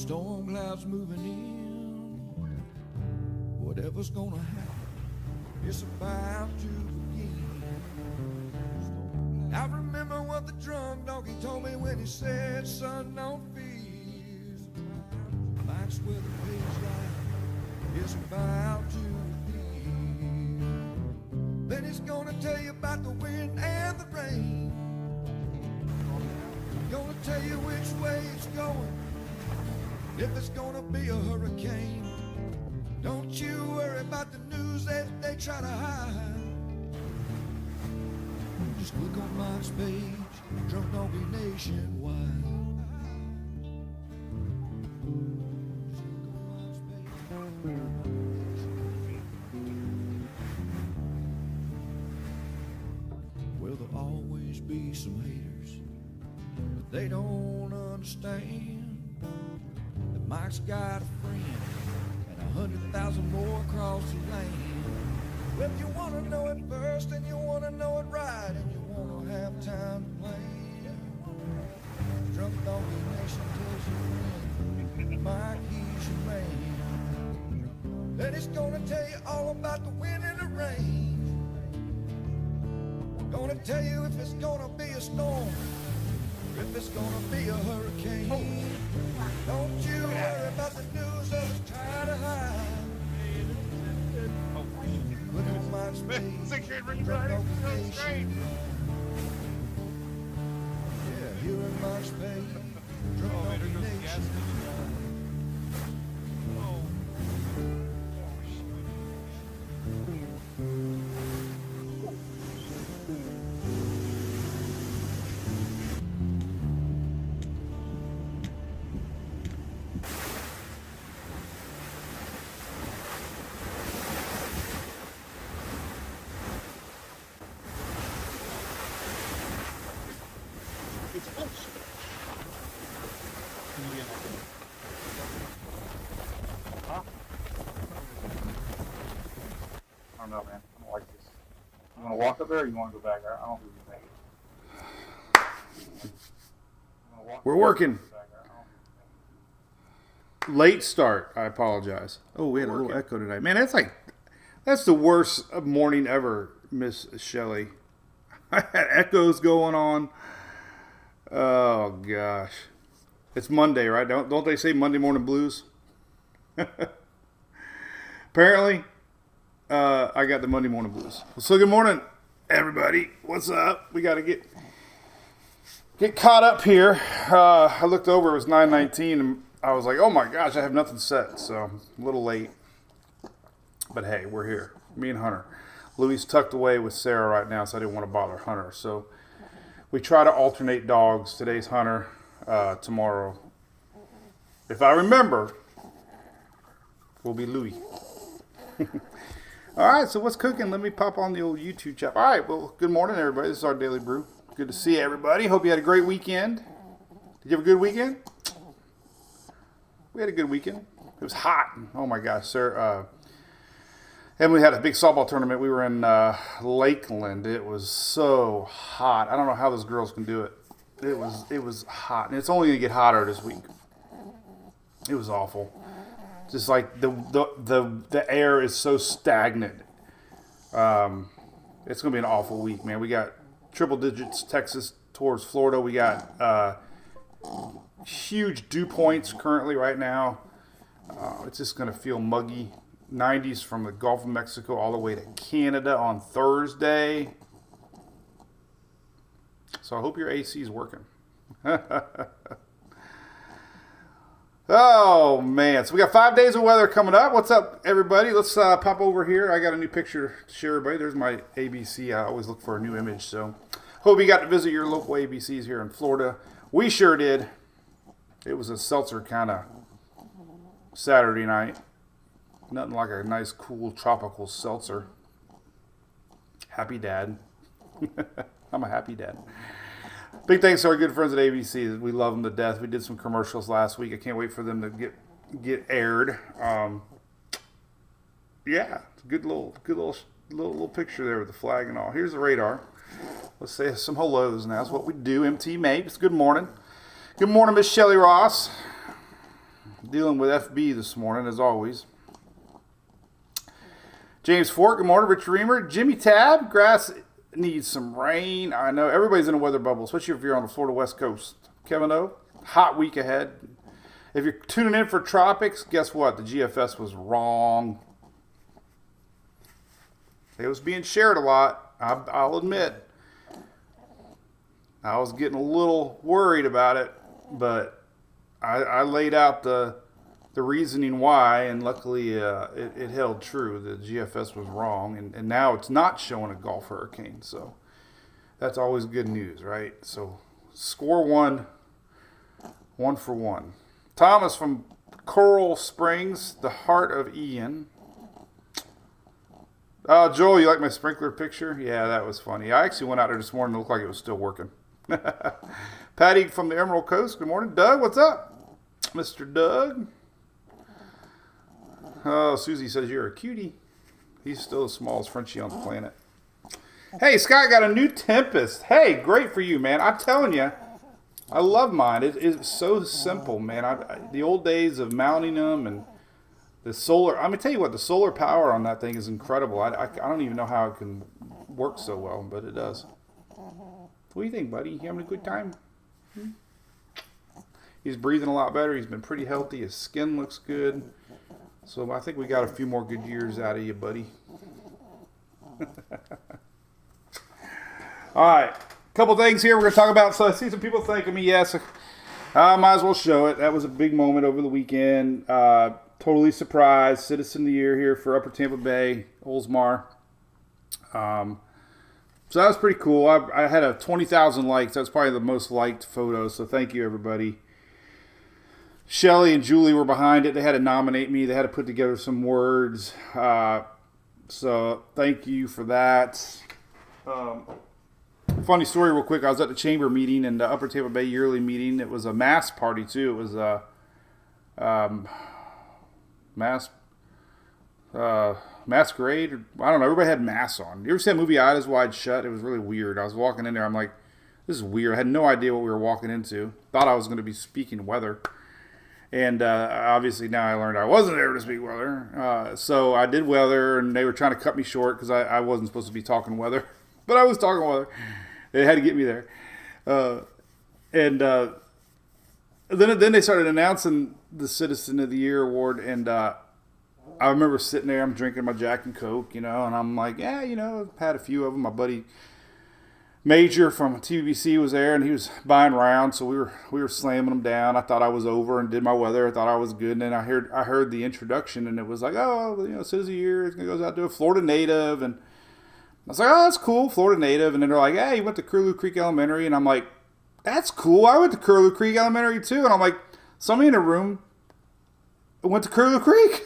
Storm clouds moving in. Whatever's gonna happen, it's about to begin. I remember what the drunk donkey told me when he said, son, don't fear. That's where the page light is about to begin. Then he's gonna tell you about the wind and the rain. Gonna tell you which way it's going, if it's gonna be a hurricane. Don't you worry about the news that they try to hide. Just look on Mike's page, Drunk Donkey Nationwide. Well, there'll always be some haters, but they don't understand that Mike's got a friend and 100,000 more across the land. Well, if you want to know it first and you want to know it right and you want to have time to play, Drunk Donkey Nation tells you when Mike, he's your man. Then he's gonna tell you all about the wind and the rain. Gonna tell you if it's gonna be a storm, if it's gonna be a hurricane. Don't you worry about the news that is trying to hide. Look on my space, Drunk Donkey Nation. Yeah, here in my space, Drunk Donkey Nation. I don't know, man. I don't like this. You want to walk up there or you want to go back there? I don't do anything. We're working. Late start. I apologize. Oh, we had a little echo tonight. Man, that's the worst morning ever, Miss Shelley. I had echoes going on. Oh, gosh. It's Monday, right? Don't they say Monday morning blues? Apparently, I got the Monday morning blues. So good morning, everybody. What's up? We got to get caught up here. I looked over. It was 9:19, and I was like, oh, my gosh, I have nothing set. So a little late. But, hey, we're here. Me and Hunter. Louie's tucked away with Sarah right now, so I didn't want to bother Hunter. So we try to alternate dogs. Today's Hunter. Tomorrow, if I remember, will be Louie. All right, so what's cooking? Let me pop on the old YouTube chat. All right, well, good morning, everybody. This is our Daily Brew. Good to see everybody. Hope you had a great weekend. Did you have a good weekend? We had a good weekend. It was hot. Oh, my gosh, sir. And we had a big softball tournament. We were in Lakeland. It was so hot. I don't know how those girls can do it. It was hot, and it's only going to get hotter this week. It was awful. Just like the air is so stagnant. It's going to be an awful week, man. We got triple digits, Texas towards Florida. We got huge dew points currently right now. It's just going to feel muggy. 90s from the Gulf of Mexico all the way to Canada on Thursday. So I hope your AC is working. Oh, man. So we got 5 days of weather coming up. What's up, everybody? Let's pop over here. I got a new picture to share, everybody. There's my ABC. I always look for a new image. So hope you got to visit your local ABCs here in Florida. We sure did. It was a seltzer kind of Saturday night. Nothing like a nice, cool, tropical seltzer. Happy dad. I'm a happy dad. Big thanks to our good friends at ABC. We love them to death. We did some commercials last week. I can't wait for them to get aired. Yeah, good little picture there with the flag and all. Here's the radar. Let's say some hellos now. That's what we do. MT Mapes. Good morning. Good morning, Miss Shelley Ross. Dealing with FB this morning, as always. James Fort, good morning. Rich Reamer. Jimmy Tab, grass needs some rain. I know everybody's in a weather bubble, especially if you're on the Florida West Coast. Kevin O, hot week ahead. If you're tuning in for Tropics, guess what? The GFS was wrong. It was being shared a lot, I'll admit. I was getting a little worried about it, but I laid out the reasoning why, and luckily it held true. The GFS was wrong, and now it's not showing a Gulf hurricane, so that's always good news, right? So score one for one. Thomas from Coral Springs, the heart of Ian. Joel, you like my sprinkler picture? Yeah, that was funny. I actually went out there this morning and it looked like it was still working. Patty from the Emerald Coast, good morning. Doug, what's up? Mr. Doug. Oh, Susie says you're a cutie. He's still the smallest Frenchie on the planet. Hey, Scott got a new Tempest. Hey, great for you, man. I'm telling you, I love mine. It's so simple, man. The old days of mounting them and the solar. I'm gonna tell you what, the solar power on that thing is incredible. I don't even know how it can work so well, but it does. What do you think, buddy? You having a good time? He's breathing a lot better. He's been pretty healthy. His skin looks good. So I think we got a few more good years out of you, buddy. All right. Couple things here we're going to talk about. So I see some people thanking me. Yes, I might as well show it. That was a big moment over the weekend. Totally surprised. Citizen of the Year here for Upper Tampa Bay, Oldsmar. So that was pretty cool. I had a 20,000 likes. That's probably the most liked photo. So thank you, everybody. Shelly and Julie were behind it. They had to nominate me. They had to put together some words. So thank you for that. Funny story real quick. I was at the chamber meeting and the Upper Tampa Bay yearly meeting. It was a mass party too. It was a masquerade. I don't know. Everybody had masks on. You ever see that movie Eyes Wide Shut? It was really weird. I was walking in there. I'm like, this is weird. I had no idea what we were walking into. Thought I was going to be speaking weather. And obviously now I learned I wasn't there to speak weather. So I did weather, and they were trying to cut me short because I wasn't supposed to be talking weather. But I was talking weather. They had to get me there. Then they started announcing the Citizen of the Year award, and I remember sitting there, I'm drinking my Jack and Coke, and I'm like, yeah, I've had a few of them. My buddy Major from TVBC was there, and he was buying rounds, so we were slamming them down. I thought I was over and did my weather. I thought I was good, and then I heard the introduction, and it was like, Citizen of the Year, it goes out to a Florida native, and I was like, oh, that's cool, Florida native. And then they're like, hey, you went to Curlew Creek Elementary, and I'm like, that's cool. I went to Curlew Creek Elementary too, and I'm like, somebody in the room went to Curlew Creek,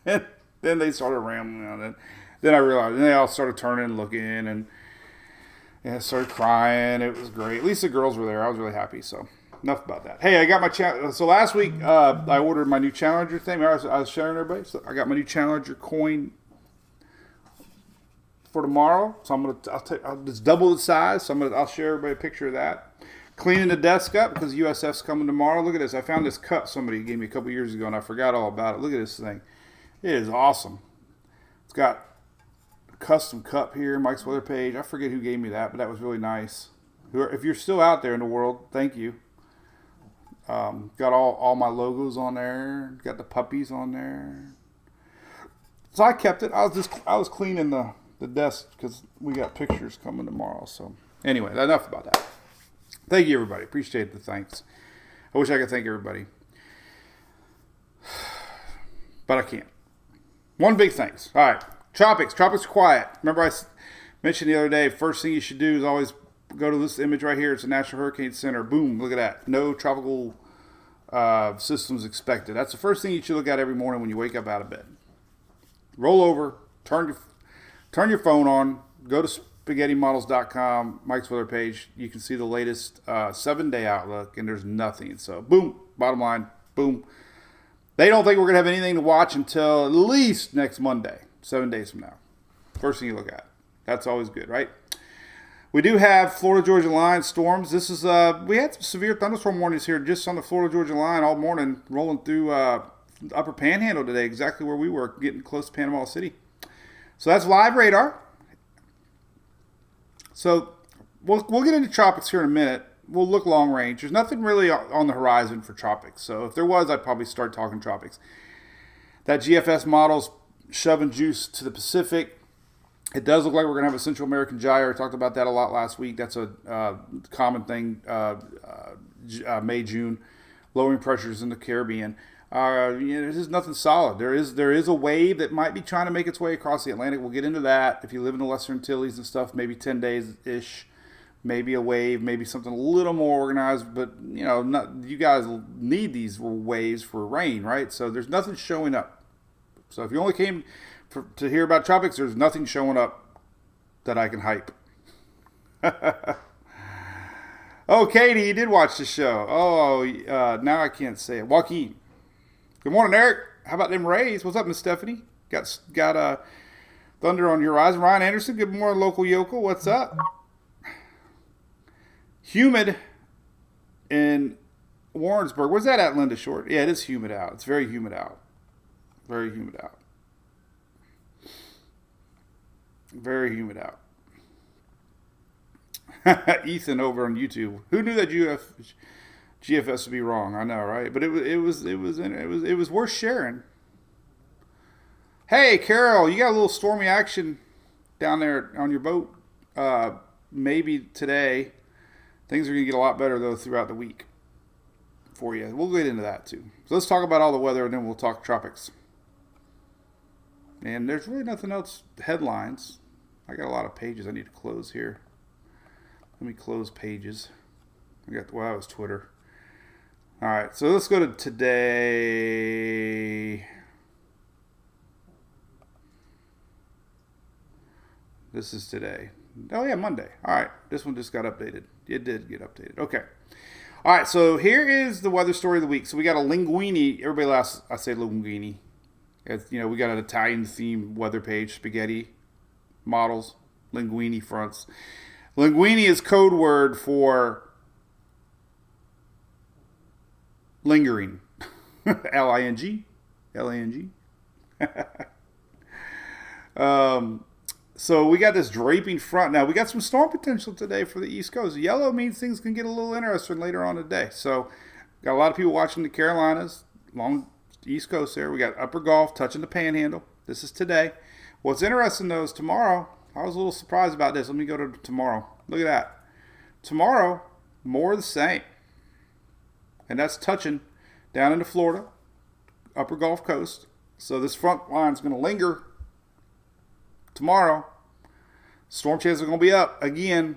and then they started rambling on it. Then I realized, and they all started turning and looking, and I started crying. It was great. At least the girls were there. I was really happy. So enough about that. Hey, I got my so last week I ordered my new Challenger thing. I was sharing everybody. So I got my new Challenger coin for tomorrow. So I'll just double the size. So I'll share everybody a picture of that. Cleaning the desk up because USF's coming tomorrow. Look at this. I found this cup somebody gave me a couple years ago, and I forgot all about it. Look at this thing. It is awesome. It's got custom cup here, Mike's weather page. I forget who gave me that, but that was really nice. If you're still out there in the world, thank you. Got all my logos on there. Got the puppies on there. So I kept it. I was cleaning the desk because we got pictures coming tomorrow. So anyway, enough about that. Thank you, everybody. Appreciate the thanks. I wish I could thank everybody, but I can't. One big thanks. All right. Tropics quiet. Remember I mentioned the other day, first thing you should do is always go to this image right here. It's the National Hurricane Center. Boom, look at that. No tropical systems expected. That's the first thing you should look at every morning when you wake up out of bed. Roll over, turn your phone on, go to spaghettimodels.com, Mike's weather page. You can see the latest 7-day outlook, and there's nothing. So boom, bottom line, boom. They don't think we're going to have anything to watch until at least next Monday. 7 days from now. First thing you look at. That's always good, right? We do have Florida Georgia line storms. This is we had some severe thunderstorm warnings here just on the Florida Georgia line all morning, rolling through the upper Panhandle today, exactly where we were, getting close to Panama City. So that's live radar. So we'll get into tropics here in a minute. We'll look long range. There's nothing really on the horizon for tropics. So if there was, I'd probably start talking tropics. That GFS model's shoving juice to the Pacific. It does look like we're going to have a Central American gyre. I talked about that a lot last week. That's a common thing, May, June. Lowering pressures in the Caribbean. This is nothing solid. There is a wave that might be trying to make its way across the Atlantic. We'll get into that. If you live in the Lesser Antilles and stuff, maybe 10 days-ish. Maybe a wave, maybe something a little more organized. But, you guys need these waves for rain, right? So there's nothing showing up. So if you only came to hear about tropics, there's nothing showing up that I can hype. Oh, Katie, you did watch the show. Oh, now I can't say it. Joaquin. Good morning, Eric. How about them Rays? What's up, Miss Stephanie? Got thunder on your horizon. Ryan Anderson, good morning, local yokel. What's up? Humid in Warrensburg. Where's that at, Linda Short? Yeah, it is humid out. It's very humid out. Very humid out. Very humid out. Ethan over on YouTube. Who knew that GFS would be wrong? I know, right? But it was worth sharing. Hey, Carol, you got a little stormy action down there on your boat. Maybe today. Things are going to get a lot better though throughout the week for you. We'll get into that too. So let's talk about all the weather and then we'll talk tropics. And there's really nothing else. Headlines. I got a lot of pages I need to close here. Let me close pages. That was Twitter. All right, so let's go to today. This is today. Oh, yeah, Monday. All right, this one just got updated. It did get updated. Okay. All right, so here is the weather story of the week. So we got a linguine. Everybody laughs. I say linguine. We got an Italian-themed weather page, spaghetti models, linguine fronts. Linguine is code word for lingering. L-I-N-G. L-A-N-G. So we got this draping front. Now, we got some storm potential today for the East Coast. Yellow means things can get a little interesting later on today. So got a lot of people watching the Carolinas, along the East Coast there. We got Upper Gulf touching the Panhandle. This is today. What's interesting, though, is tomorrow. I was a little surprised about this. Let me go to tomorrow. Look at that. Tomorrow, more of the same. And that's touching down into Florida, Upper Gulf Coast. So this front line is going to linger tomorrow. Storm chances are going to be up again.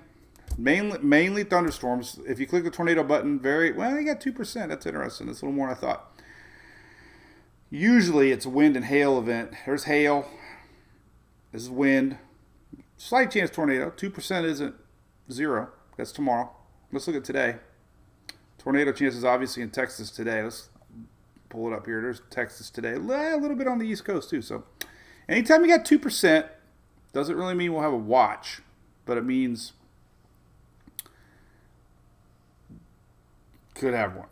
Mainly thunderstorms. If you click the tornado button, you got 2%. That's interesting. That's a little more than I thought. Usually it's a wind and hail event. There's hail. This is wind. Slight chance tornado. 2% isn't zero. That's tomorrow. Let's look at today. Tornado chances obviously in Texas today. Let's pull it up here. There's Texas today. A little bit on the East Coast too. So anytime you got 2%, doesn't really mean we'll have a watch, but it means could have one.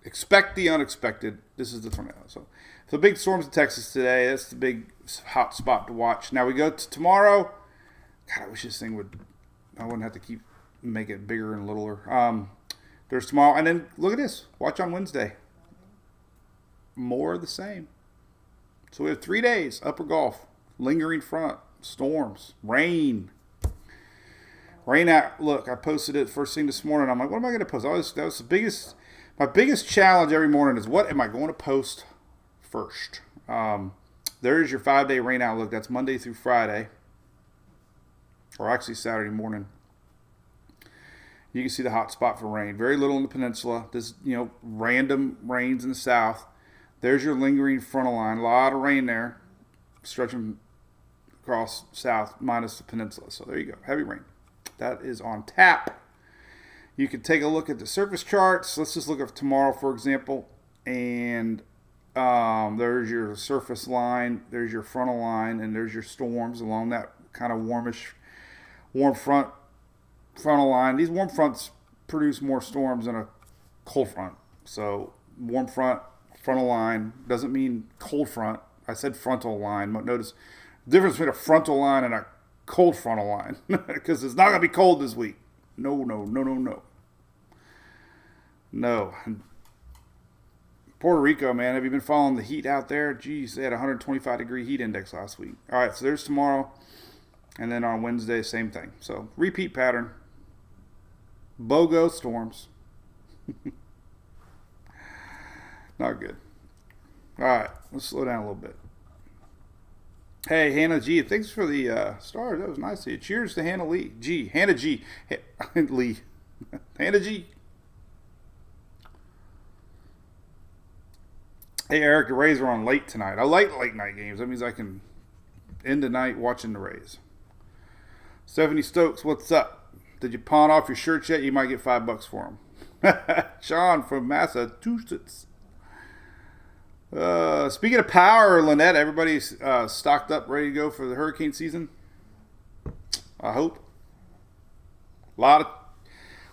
Expect the unexpected. This is the tornado. So the big storms in Texas today. That's the big hot spot to watch. Now we go to tomorrow. God, I wish this thing I wouldn't have to make it bigger and littler. There's tomorrow. And then look at this. Watch on Wednesday. More of the same. So we have 3 days. Upper Gulf. Lingering front. Storms. Rain. Rain out. Look, I posted it first thing this morning. I'm like, what am I going to post? That was my biggest challenge every morning is what am I going to post first? There's your 5-day rain outlook. That's Monday through Friday. Or actually Saturday morning. You can see the hot spot for rain. Very little in the peninsula. This, random rains in the south. There's your lingering frontal line. A lot of rain there. Stretching across south minus the peninsula. So there you go. Heavy rain. That is on tap. You can take a look at the surface charts. Let's just look at tomorrow, for example. And there's your surface line. There's your frontal line. And there's your storms along that kind of warm front frontal line. These warm fronts produce more storms than a cold front. So warm front, frontal line doesn't mean cold front. I said frontal line. Notice the difference between a frontal line and a cold frontal line, because it's not going to be cold this week. No. Puerto Rico, man, have you been following the heat out there? Geez, they had a 125-degree heat index last week. All right, so there's tomorrow. And then on Wednesday, same thing. So repeat pattern. BOGO storms. Not good. All right, let's slow down a little bit. Hey, Hannah G, thanks for the stars. That was nice of you. Cheers to Hannah Lee. G. Hannah G. Lee. Hannah G. Hey, Eric, the Rays are on late tonight. I like late night games. That means I can end the night watching the Rays. Stephanie Stokes, what's up? Did you pawn off your shirts yet? You might get $5 for them. Sean from Massachusetts. Speaking of power, Lynette, everybody's stocked up, ready to go for the hurricane season. I hope. A lot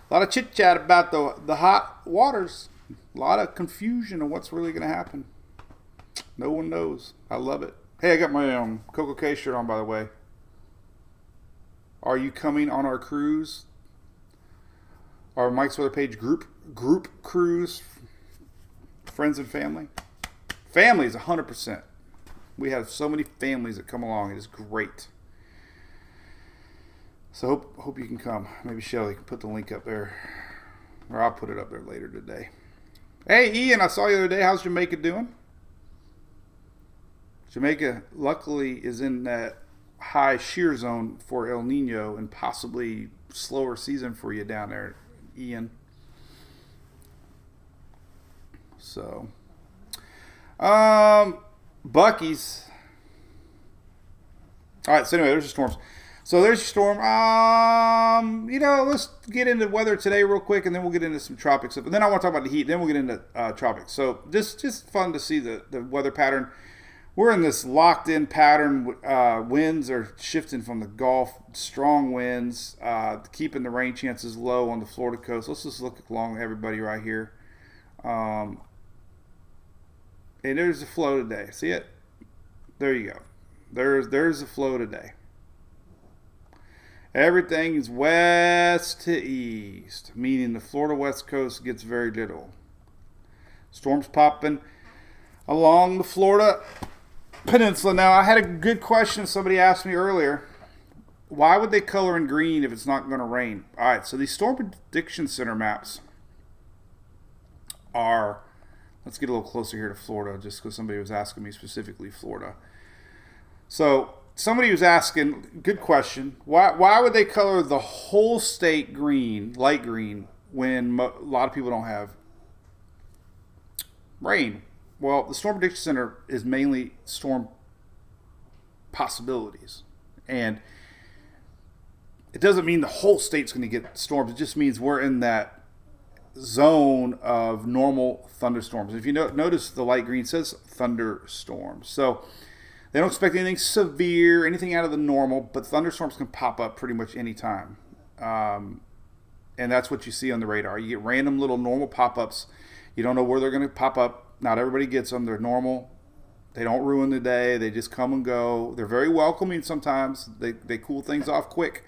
of chit chat about the hot waters. A lot of confusion on what's really going to happen. No one knows. I love it. Hey, I got my Coco K shirt on, by the way. Are you coming on our cruise? Our Mike's Weather Page group cruise, friends and family. Families, 100%. We have so many families that come along. It is great. So hope you can come. Maybe Shelly can put the link up there. Or I'll put it up there later today. Hey, Ian, I saw you the other day. How's Jamaica doing? Jamaica, luckily, is in that high shear zone for El Nino and possibly slower season for you down there, Ian. So, Bucky's. All right, so anyway, there's the storms. So there's your storm. Let's get into weather today real quick, and then we'll get into some tropics stuff. And then I want to talk about the heat. Then we'll get into tropics. So just fun to see the weather pattern. We're in this locked-in pattern. Winds are shifting from the Gulf. Strong winds, keeping the rain chances low on the Florida coast. Let's just look along everybody right here. And there's the flow today. See it? There you go. There's the flow today. Everything's west to east, meaning the Florida west coast gets very little. Storms popping along the Florida peninsula. Now, I had a good question somebody asked me earlier. Why would they color in green if it's not going to rain? All right, so these Storm Prediction Center maps are, let's get a little closer here to Florida, just because somebody was asking me specifically Florida. So somebody was asking, good question, why would they color the whole state green, light green, when a lot of people don't have rain? Well, the Storm Prediction Center is mainly storm possibilities. And it doesn't mean the whole state's going to get storms. It just means we're in that zone of normal thunderstorms. If you notice, the light green says thunderstorms. So they don't expect anything severe, anything out of the normal, but thunderstorms can pop up pretty much any time. And that's what you see on the radar. You get random little normal pop-ups. You don't know where they're going to pop up. Not everybody gets them. They're normal. They don't ruin the day. They just come and go. They're very welcoming sometimes. They cool things off quick.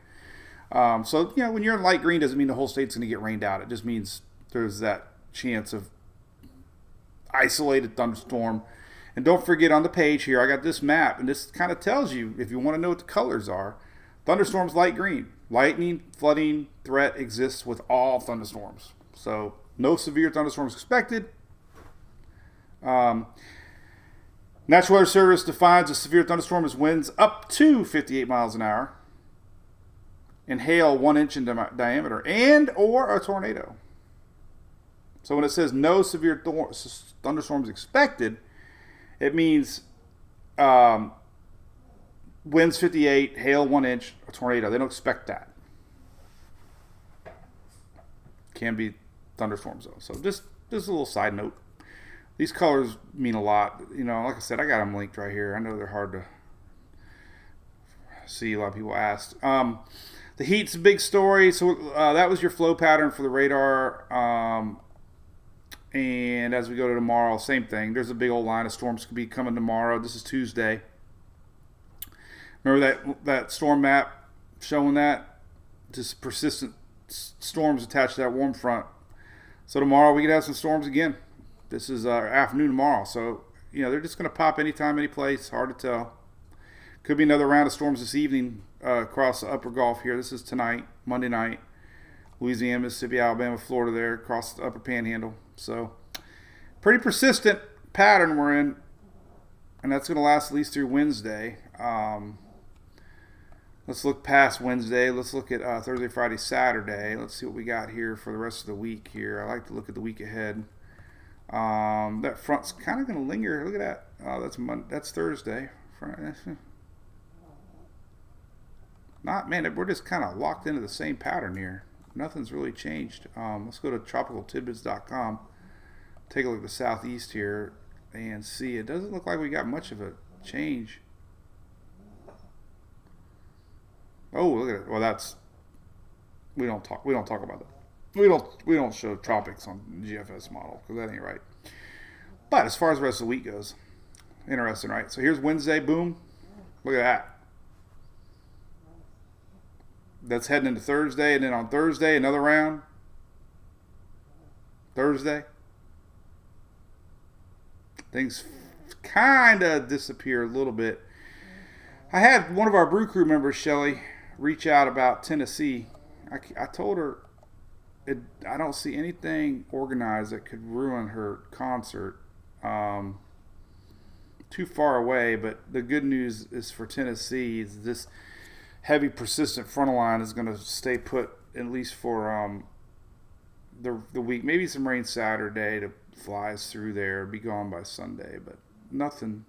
So, when you're in light green, doesn't mean the whole state's going to get rained out. It just means there's that chance of isolated thunderstorm. And don't forget, on the page here, I got this map, and this kind of tells you, if you want to know what the colors are, thunderstorms light green. Lightning, flooding threat exists with all thunderstorms. So no severe thunderstorms expected. National Weather Service defines a severe thunderstorm as winds up to 58 miles an hour and hail 1 inch in diameter and or a tornado. So when it says no severe thunderstorms expected, it means winds 58, hail 1 inch, a tornado. They don't expect that. Can be thunderstorms though. So just a little side note. These colors mean a lot. Like I said, I got them linked right here. I know they're hard to see a lot of people asked. The heat's a big story. So that was your flow pattern for the radar. And as we go to tomorrow, same thing. There's a big old line of storms could be coming tomorrow. This is Tuesday. Remember that storm map showing that? Just persistent storms attached to that warm front. So tomorrow we could have some storms again. This is afternoon tomorrow. So, they're just going to pop anytime, any place. Hard to tell. Could be another round of storms this evening across the upper Gulf here. This is tonight, Monday night. Louisiana, Mississippi, Alabama, Florida there across the upper panhandle. So pretty persistent pattern we're in. And that's going to last at least through Wednesday. Let's look past Wednesday. Let's look at Thursday, Friday, Saturday. Let's see what we got here for the rest of the week here. I like to look at the week ahead. That front's kind of going to linger. Look at that. Oh, that's Thursday. We're just kind of locked into the same pattern here. Nothing's really changed. Let's go to tropicaltidbits.com. Take a look at the southeast here and see. It doesn't look like we got much of a change. Oh, look at it. Well, we don't talk about that. We don't show tropics on the GFS model because that ain't right. But as far as the rest of the week goes, interesting, right? So here's Wednesday. Boom. Look at that. That's heading into Thursday, and then on Thursday another round. Thursday. Things kind of disappear a little bit. I had one of our Brew Crew members, Shelly, reach out about Tennessee. I told her I don't see anything organized that could ruin her concert. Too far away, but the good news is for Tennessee is this heavy persistent frontal line is going to stay put at least for the week. Maybe some rain Saturday to flies through there, be gone by Sunday, but nothing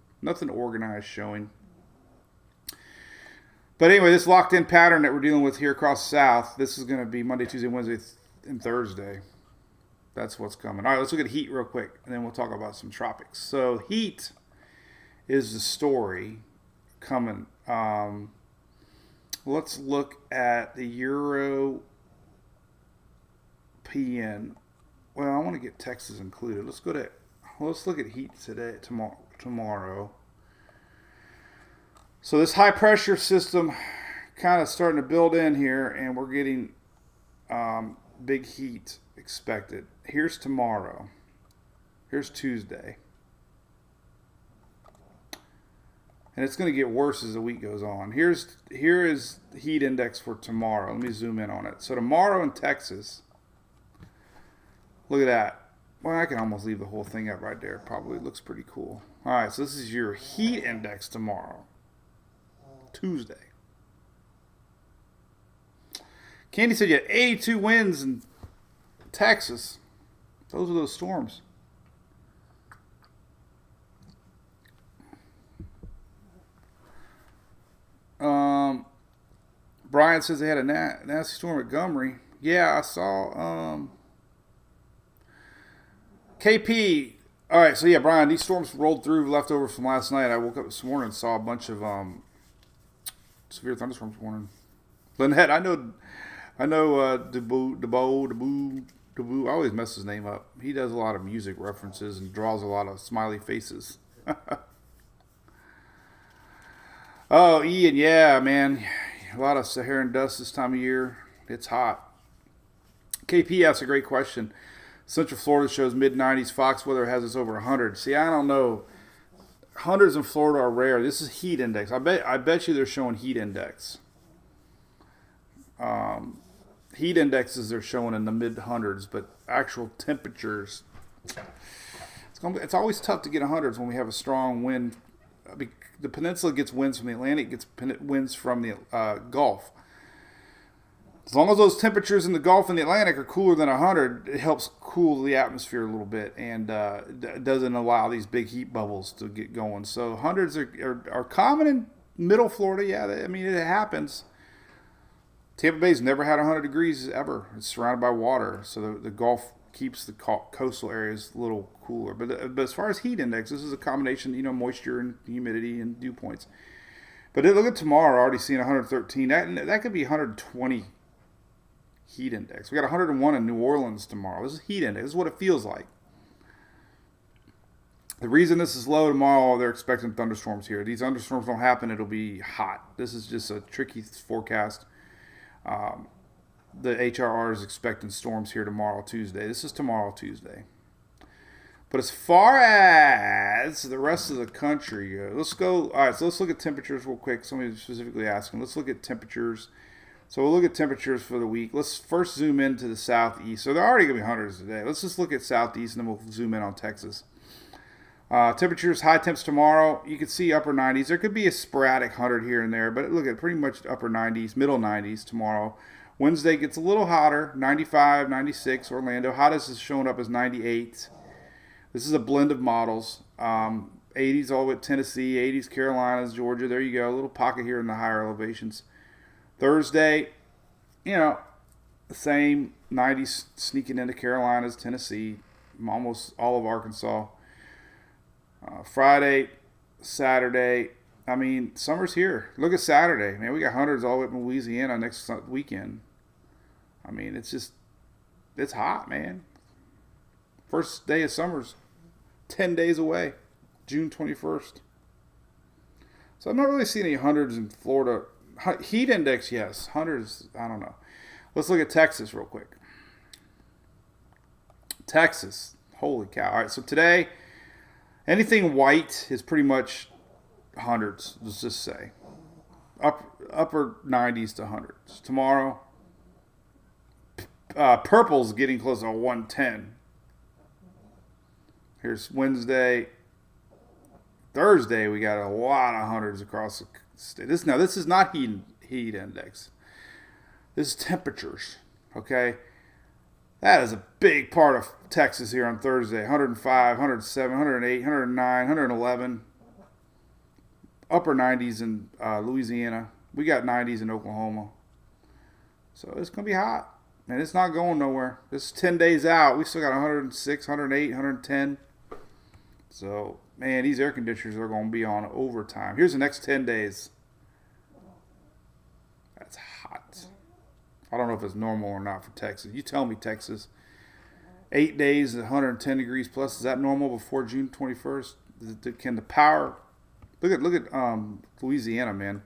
organized showing. But anyway, this locked in pattern that we're dealing with here across the south, this is going to be Monday, Tuesday, Wednesday, and Thursday. That's what's coming. All right, let's look at heat real quick, and then we'll talk about some tropics. So heat is the story coming. Let's look at the Euro PN. Well, I want to get Texas included. Let's look at heat today, tomorrow. So this high pressure system kind of starting to build in here, and we're getting big heat expected. Here's tomorrow. Here's Tuesday. And it's going to get worse as the week goes on. Here is the heat index for tomorrow. Let me zoom in on it. So tomorrow in Texas, look at that. Well, I can almost leave the whole thing up right there. Probably looks pretty cool. All right, so this is your heat index tomorrow, Tuesday. Candy said you had 82 winds in Texas. Those are those storms. Brian says they had a nasty storm at Montgomery. Yeah, I saw. KP. All right, so yeah, Brian, these storms rolled through leftovers from last night. I woke up this morning and saw a bunch of severe thunderstorms this morning. Lynette, I know, Debo. I always mess his name up. He does a lot of music references and draws a lot of smiley faces. Oh, Ian, yeah, man. A lot of Saharan dust this time of year. It's hot. KP asked a great question. Central Florida shows mid-90s. Fox weather has us over 100. See, I don't know. Hundreds in Florida are rare. This is heat index. I bet you they're showing heat index. Heat indexes they're showing in the mid-hundreds, but actual temperatures, it's always tough to get hundreds when we have a strong wind. The peninsula gets winds from the Atlantic, gets winds from the Gulf. As long as those temperatures in the Gulf and the Atlantic are cooler than 100, it helps cool the atmosphere a little bit and doesn't allow these big heat bubbles to get going. So hundreds are common in middle Florida. Yeah, it happens. Tampa Bay's never had 100 degrees ever. It's surrounded by water, so the Gulf keeps the coastal areas a little cooler. But as far as heat index, this is a combination, moisture and humidity and dew points. But look at tomorrow. Already seeing 113. That could be 120 heat index. We got 101 in New Orleans tomorrow. This is heat index. This is what it feels like. The reason this is low tomorrow, they're expecting thunderstorms here. These thunderstorms don't happen, it'll be hot. This is just a tricky forecast. The HRR is expecting storms here tomorrow, Tuesday. This is tomorrow, Tuesday. But as far as the rest of the country goes, let's go. All right, so let's look at temperatures real quick. Somebody specifically asking. Let's look at temperatures. So we'll look at temperatures for the week. Let's first zoom into the southeast. So they're already going to be hundreds today. Let's just look at southeast, and then we'll zoom in on Texas. Temperatures, high temps tomorrow. You can see upper 90s. There could be a sporadic 100 here and there, but look at pretty much upper 90s, middle 90s tomorrow. Wednesday gets a little hotter, 95, 96. Orlando. Hottest is showing up as 98. This is a blend of models. 80s all with Tennessee, 80s Carolinas, Georgia. There you go. A little pocket here in the higher elevations. Thursday, the same 90s sneaking into Carolinas, Tennessee, almost all of Arkansas. Friday, Saturday, summer's here. Look at Saturday, man. We got hundreds all the way up in Louisiana next weekend. It's hot, man. First day of summer's 10 days away, June 21st. So I'm not really seeing any hundreds in Florida. Heat index, yes. Hundreds, I don't know. Let's look at Texas real quick. Texas, holy cow. All right, so today, anything white is pretty much hundreds, let's just say. Upper 90s to hundreds. Tomorrow, purple's getting close to 110. Here's Wednesday. Thursday, we got a lot of hundreds across the state. This is not heat index. This is temperatures, okay? That is a big part of Texas here on Thursday. 105, 107, 108, 109, 111. Upper 90s in Louisiana. We got 90s in Oklahoma. So it's going to be hot. And it's not going nowhere. This is 10 days out. We still got 106, 108, 110. So, man, these air conditioners are going to be on overtime. Here's the next 10 days. That's hot. I don't know if it's normal or not for Texas. You tell me, Texas. 8 days at 110 degrees plus. Is that normal before June 21st? Can the power... Look at Louisiana, man.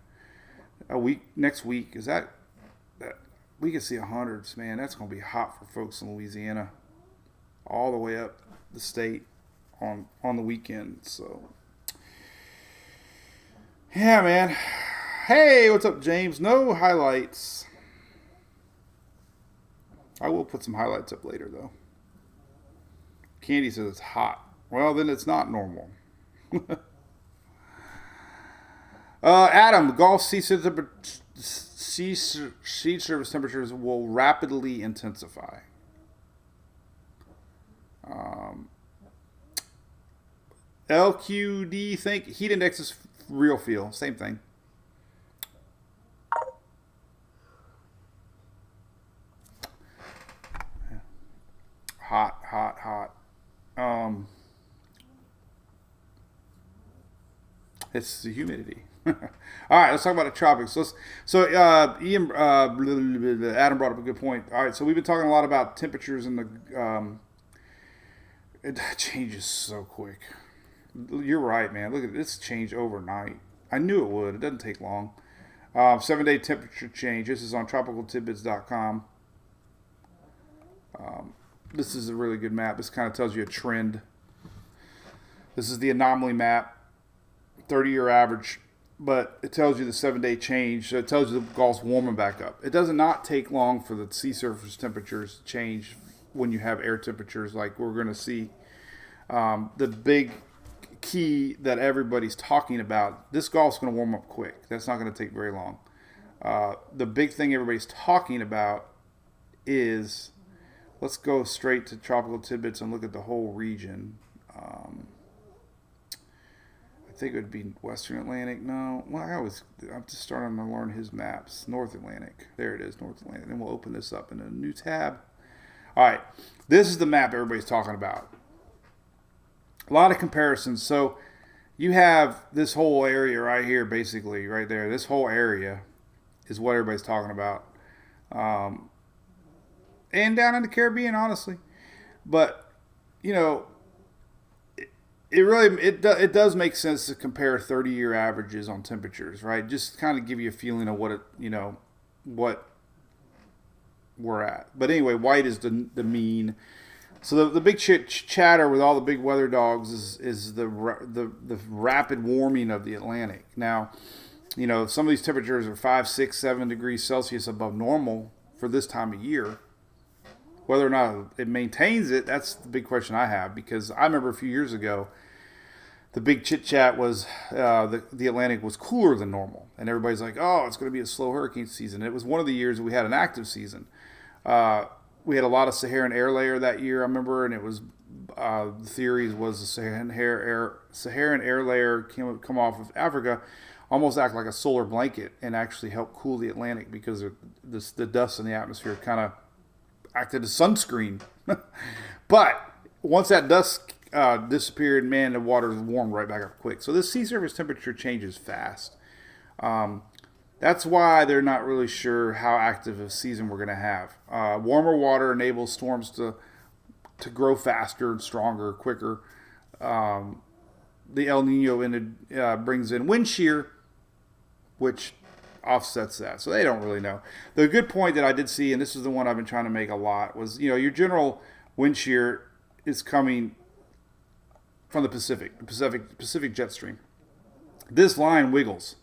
Next week, is that we can see hundreds, man. That's going to be hot for folks in Louisiana. All the way up the state on the weekend. So, yeah, man. Hey, what's up, James? No highlights. I will put some highlights up later, though. Candy says it's hot. Well, then it's not normal. Adam, Gulf sea surface temperatures will rapidly intensify. LQD, think heat index is real feel. Same thing. Hot. It's the humidity. All right, let's talk about the tropics. Adam brought up a good point. All right, so we've been talking a lot about temperatures and the it changes so quick. You're right, man. Look at this change overnight. I knew it would. It doesn't take long. 7-day temperature change. This is on tropicaltidbits.com. This is a really good map. This kind of tells you a trend. This is the anomaly map, 30-year average, but it tells you the 7-day change. So it tells you the Gulf's warming back up. It does not take long for the sea surface temperatures to change when you have air temperatures like we're going to see. The big key that everybody's talking about, this Gulf's going to warm up quick. That's not going to take very long. The big thing everybody's talking about is, let's go straight to Tropical Tidbits and look at the whole region. I think it would be Western Atlantic. No, well, I'm just starting to learn his maps. North Atlantic. There it is, North Atlantic. Then we'll open this up in a new tab. All right, this is the map everybody's talking about. A lot of comparisons. So you have this whole area right here, basically, right there. This whole area is what everybody's talking about. And down in the Caribbean, honestly. But, you know, it does make sense to compare 30-year averages on temperatures, right? Just kind of give you a feeling of what we're at. But anyway, white is the mean. So the big chatter with all the big weather dogs is the rapid warming of the Atlantic. Now, you know, some of these temperatures are 5, 6, 7 degrees Celsius above normal for this time of year. Whether or not it maintains it, that's the big question I have, because I remember a few years ago, the big chit chat was the Atlantic was cooler than normal, and everybody's like, "Oh, it's going to be a slow hurricane season." It was one of the years we had an active season. We had a lot of Saharan air layer that year, I remember, and it was the theories was the Saharan air layer come off of Africa, almost act like a solar blanket and actually help cool the Atlantic because of the dust in the atmosphere kind of acted as sunscreen. But once that dust disappeared, man, the water warmed right back up quick. So this sea surface temperature changes fast. That's why they're not really sure how active a season we're going to have. Warmer water enables storms to grow faster and stronger, quicker. The El Nino brings in wind shear, which offsets that. So they don't really know. The good point that I did see, and this is the one I've been trying to make a lot, was, you know, your general wind shear is coming from the Pacific jet stream. This line wiggles.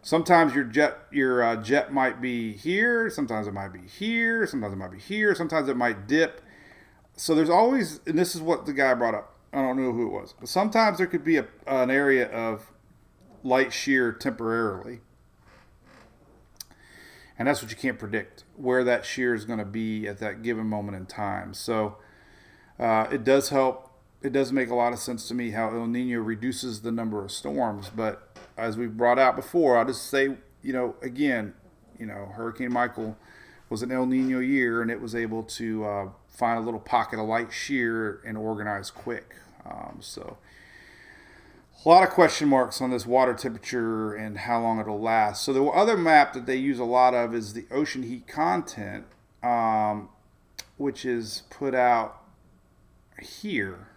Sometimes your jet might be here, sometimes it might be here, sometimes it might be here, sometimes it might dip. So there's always, and this is what the guy brought up, I don't know who it was, but sometimes there could be an area of light shear temporarily. And that's what you can't predict, where that shear is going to be at that given moment in time. So it does help. It does make a lot of sense to me how El Nino reduces the number of storms. But as we've brought out before, I'll just say, again, Hurricane Michael was an El Nino year, and it was able to find a little pocket of light shear and organize quick. So a lot of question marks on this water temperature and how long it'll last. So the other map that they use a lot of is the ocean heat content, which is put out here.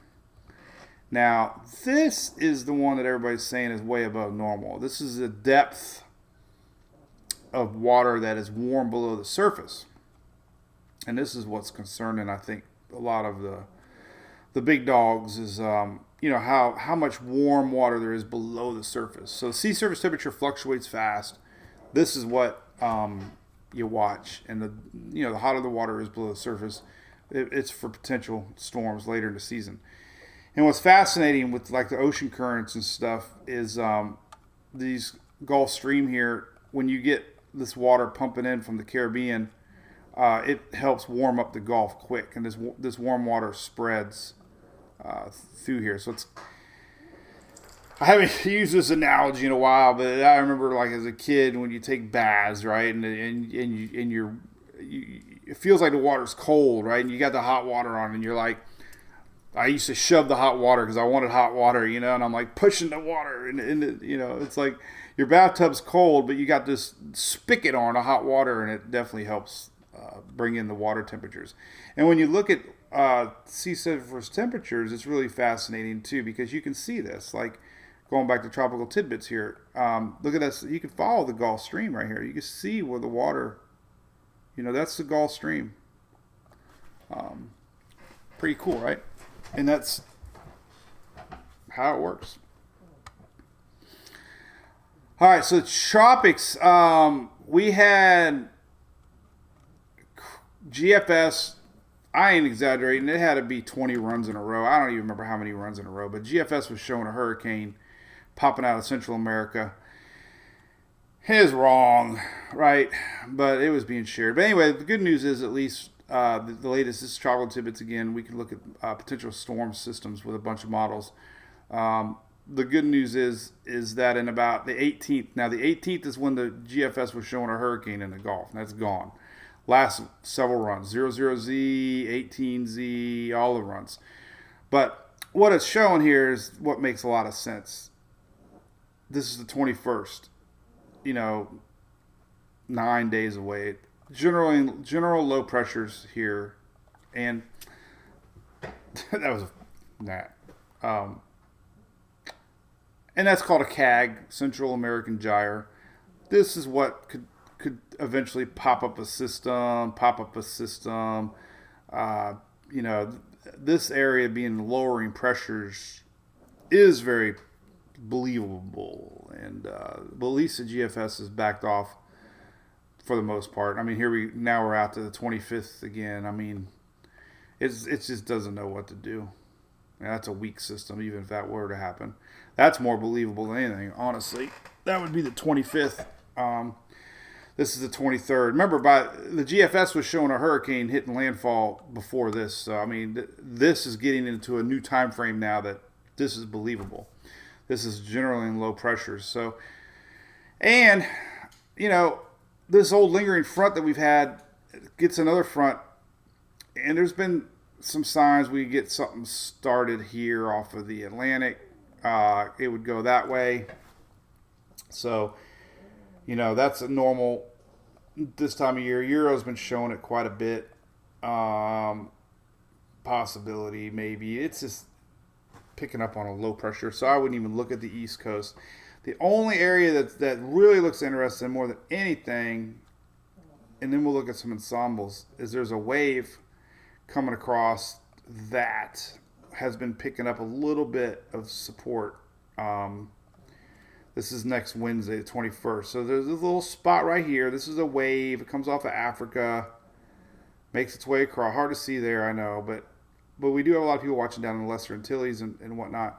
Now, this is the one that everybody's saying is way above normal. This is the depth of water that is warm below the surface. And this is what's concerning, I think, a lot of the big dogs is, how much warm water there is below the surface. So sea surface temperature fluctuates fast. This is what you watch. And the hotter the water is below the surface, it's for potential storms later in the season. And what's fascinating with like the ocean currents and stuff is these Gulf Stream here, when you get this water pumping in from the Caribbean, it helps warm up the Gulf quick, and this warm water spreads through here. So I haven't used this analogy in a while, but I remember like as a kid when you take baths, right, and it feels like the water's cold, right, and you got the hot water on, and you're like, I used to shove the hot water because I wanted hot water, and I'm like pushing the water, and it's like your bathtub's cold, but you got this spigot on of hot water, and it definitely helps bring in the water temperatures. And when you look at sea surface temperatures, it's really fascinating too, because you can see this, like going back to tropical tidbits here. Look at this. You can follow the Gulf Stream right here. You can see where the water, that's the Gulf Stream. Pretty cool, right? And that's how it works. All right, so Tropics, we had GFS. I ain't exaggerating. It had to be 20 runs in a row. I don't even remember how many runs in a row, but GFS was showing a hurricane popping out of Central America. It is wrong, right? But it was being shared. But anyway, the good news is at least the latest, this is Tropical Tidbits again. We can look at potential storm systems with a bunch of models. The good news is that in about the 18th, now the 18th is when the GFS was showing a hurricane in the Gulf, and that's gone. Last several runs, 00Z, 18Z, all the runs. But what it's showing here is what makes a lot of sense. This is the 21st. 9 days away. General low pressures here, and that was that. And that's called a CAG, Central American Gyre. This is what could eventually pop up a system. This area being lowering pressures is very believable, and at least the GFS has backed off for the most part. I mean, now we're out to the 25th again. I mean, it just doesn't know what to do. And that's a weak system, even if that were to happen. That's more believable than anything, honestly. That would be the 25th. This is the 23rd. Remember, the GFS was showing a hurricane hitting landfall before this. So, I mean, this is getting into a new time frame now that this is believable. This is generally in low pressures. So, and, this old lingering front that we've had gets another front. And there's been some signs we get something started here off of the Atlantic. It would go that way. So, that's a normal this time of year. Euro's been showing it quite a bit. Possibility, maybe. It's just picking up on a low pressure. So I wouldn't even look at the East Coast. The only area that really looks interesting more than anything, and then we'll look at some ensembles, is there's a wave coming across that has been picking up a little bit of support. This is next Wednesday, the 21st. So there's a little spot right here. This is a wave. It comes off of Africa, makes its way across. Hard to see there, I know, but we do have a lot of people watching down in the Lesser Antilles and whatnot.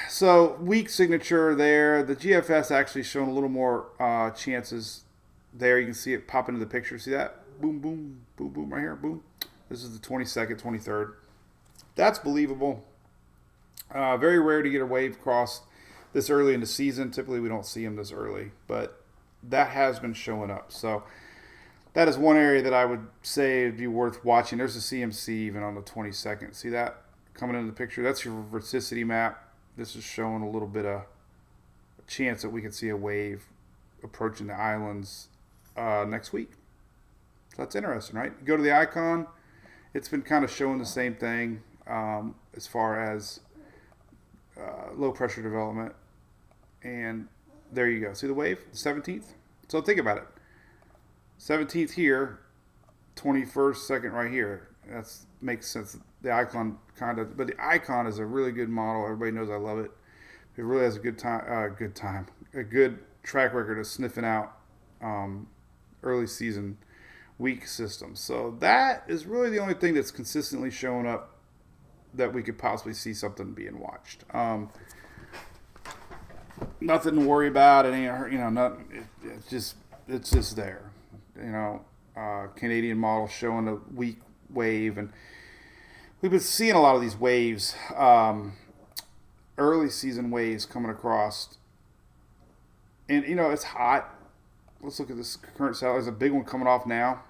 So weak signature there. The GFS actually showing a little more chances there. You can see it pop into the picture. See that? Boom, boom, boom, boom, right here. Boom. This is the 22nd, 23rd. That's believable. Very rare to get a wave crossed this early in the season. Typically, we don't see them this early, but that has been showing up. So that is one area that I would say would be worth watching. There's a CMC even on the 22nd. See that coming into the picture? That's your vorticity map. This is showing a little bit of a chance that we could see a wave approaching the islands next week. So that's interesting, right? Go to the icon. It's been kind of showing the same thing as far as low pressure development. And there you go. See the wave? The 17th? So think about it. 17th here, 21st, second right here. That makes sense. The icon but the icon is a really good model. Everybody knows I love it. It really has a good track record of sniffing out early season weak systems. So that is really the only thing that's consistently showing up that we could possibly see something being watched. Nothing to worry about. It ain't, nothing. It's just there. Canadian model showing a weak wave, and we've been seeing a lot of these waves, early season waves coming across. And it's hot. Let's look at this current satellite. There's a big one coming off now.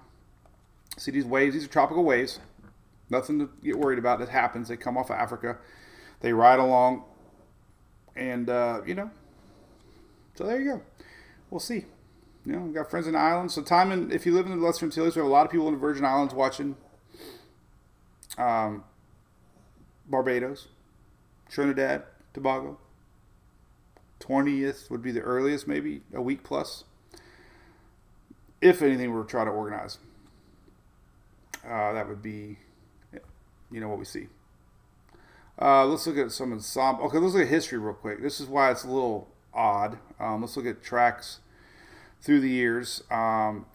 See these waves? These are tropical waves. Nothing to get worried about. It happens. They come off of Africa. They ride along. And, so there you go. We'll see. We've got friends in the islands. So if you live in the Lesser Antilles, we have a lot of people in the Virgin Islands watching. Barbados, Trinidad, Tobago. 20th would be the earliest, maybe a week plus. If anything, we're trying to organize. That would be, what we see. Let's look at some ensemble. Okay, let's look at history real quick. This is why it's a little odd. Let's look at tracks through the years.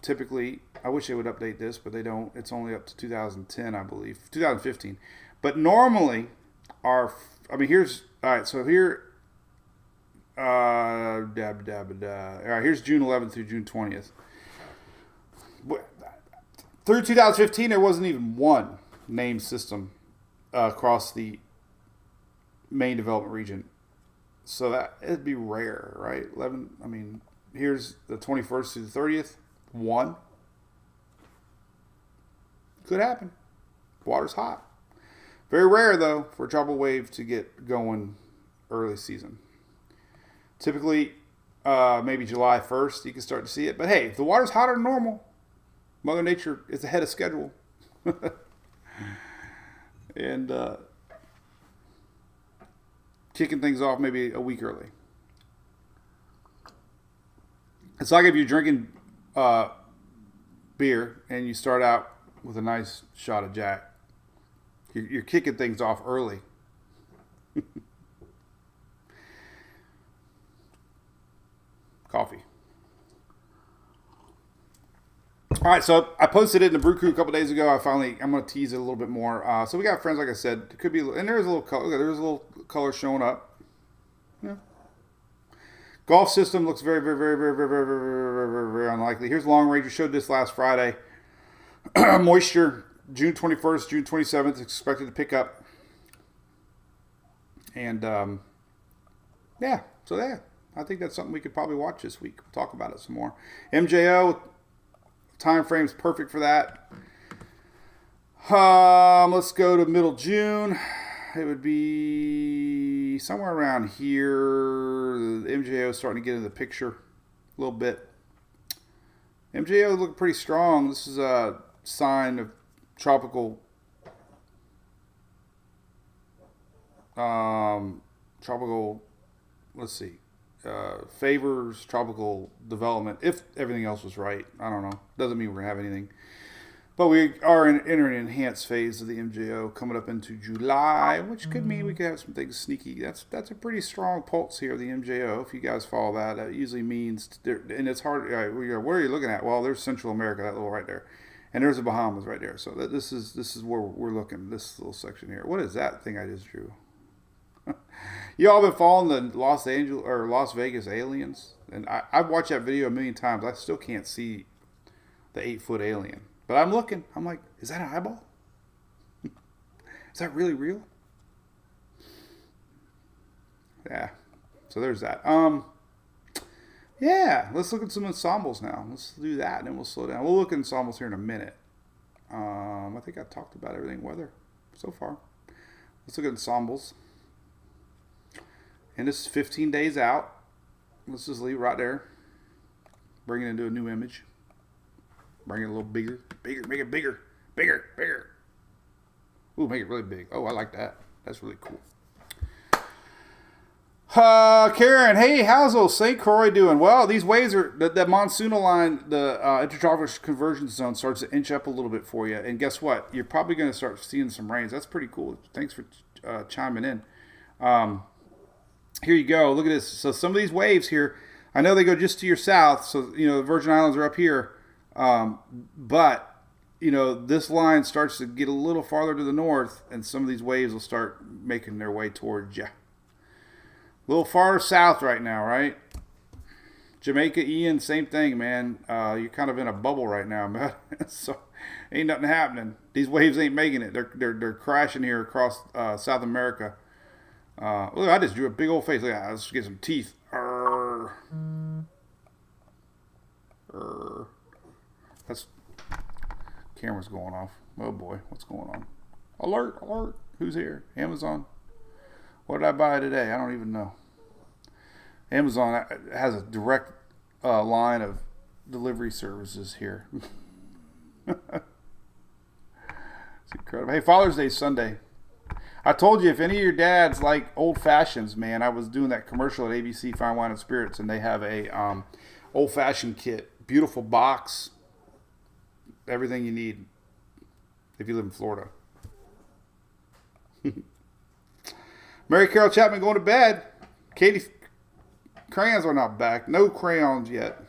Typically, I wish they would update this, but they don't. It's only up to 2010, I believe. 2015. But normally, here's, all right, so here, all right, here's June 11th through June 20th. Through 2015, there wasn't even one named system across the main development region. So that it'd be rare, right? Here's the 21st through the 30th. One. Could happen. Water's hot. Very rare, though, for a tropical wave to get going early season. Typically, maybe July 1st, you can start to see it. But hey, if the water's hotter than normal, Mother Nature is ahead of schedule. And kicking things off maybe a week early. It's like if you're drinking beer and you start out with a nice shot of Jack. You're kicking things off early. Coffee. All right, so I posted it in the Brew Crew a couple days ago. I'm going to tease it a little bit more. So we got friends, like I said. It could be, and there's a little color. There's a little color showing up. Yeah. Golf system looks very, very, very, very, very, very, very, very, very, very unlikely. Here's long range. We showed this last Friday. Moisture, June 21st, June 27th, expected to pick up. And yeah, I think that's something we could probably watch this week. We'll talk about it some more. MJO. Time frame's perfect for that. Let's go to middle June. It would be somewhere around here. The MJO is starting to get into the picture a little bit. MJO look pretty strong. This is a sign of tropical let's see, favors tropical development if everything else was right. I don't know. Doesn't mean we're going to have anything. But we are entering an enhanced phase of the MJO coming up into July, which could mean we could have some things sneaky. That's a pretty strong pulse here, the MJO. If you guys follow that, that usually means, and it's hard. What are you looking at? Well, there's Central America, that little right there. And there's the Bahamas right there. So this is where we're looking, this little section here. What is that thing I just drew? You all been following the Las Vegas aliens? And I've watched that video a million times. I still can't see the 8-foot alien. But I'm looking. I'm like, is that an eyeball? Is that really real? Yeah. So there's that. Yeah, let's look at some ensembles now. Let's do that, and then we'll slow down. We'll look at ensembles here in a minute. I think I talked about everything weather so far. Let's look at ensembles. And this is 15 days out. Let's just leave it right there. Bring it into a new image. Bring it a little bigger. Make it bigger. Bigger. Ooh, make it really big. Oh, I like that. That's really cool. Karen, hey, how's old St. Croix doing? Well, these waves are, that monsoonal line, the intertropical convergence zone starts to inch up a little bit for you. And guess what? You're probably going to start seeing some rains. That's pretty cool. Thanks for chiming in. Here you go. Look at this. So some of these waves here, I know they go just to your south. So, the Virgin Islands are up here. But, this line starts to get a little farther to the north, and some of these waves will start making their way towards you. A little farther south right now, right? Jamaica, Ian, same thing, man. You're kind of in a bubble right now, man. So ain't nothing happening. These waves ain't making it. They're crashing here across South America. Look, I just drew a big old face. Look at that. Let's get some teeth. That's camera's going off. Oh boy, what's going on? Alert! Who's here? Amazon. What did I buy today? I don't even know. Amazon has a direct line of delivery services here. It's incredible. Hey, Father's Day Sunday. I told you, if any of your dads like old fashions, man, I was doing that commercial at ABC Fine Wine and Spirits, and they have a old fashioned kit. Beautiful box. Everything you need if you live in Florida. Mary Carol Chapman going to bed. Katie, crayons are not back. No crayons yet.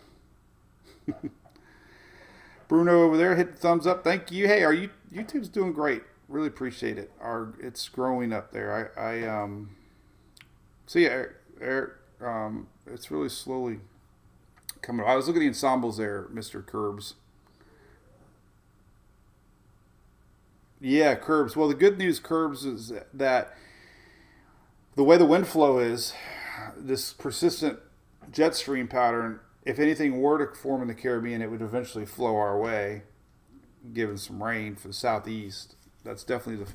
Bruno over there, hit the thumbs up. Thank you. Hey, YouTube's doing great. Really appreciate it. It's growing up there. So yeah, it's really slowly coming. I was looking at the ensembles there, Mr. Curbs. Yeah, Curbs. Well, the good news, Curbs, is that the way the wind flow is, this persistent jet stream pattern, if anything were to form in the Caribbean, it would eventually flow our way, given some rain for the southeast. That's definitely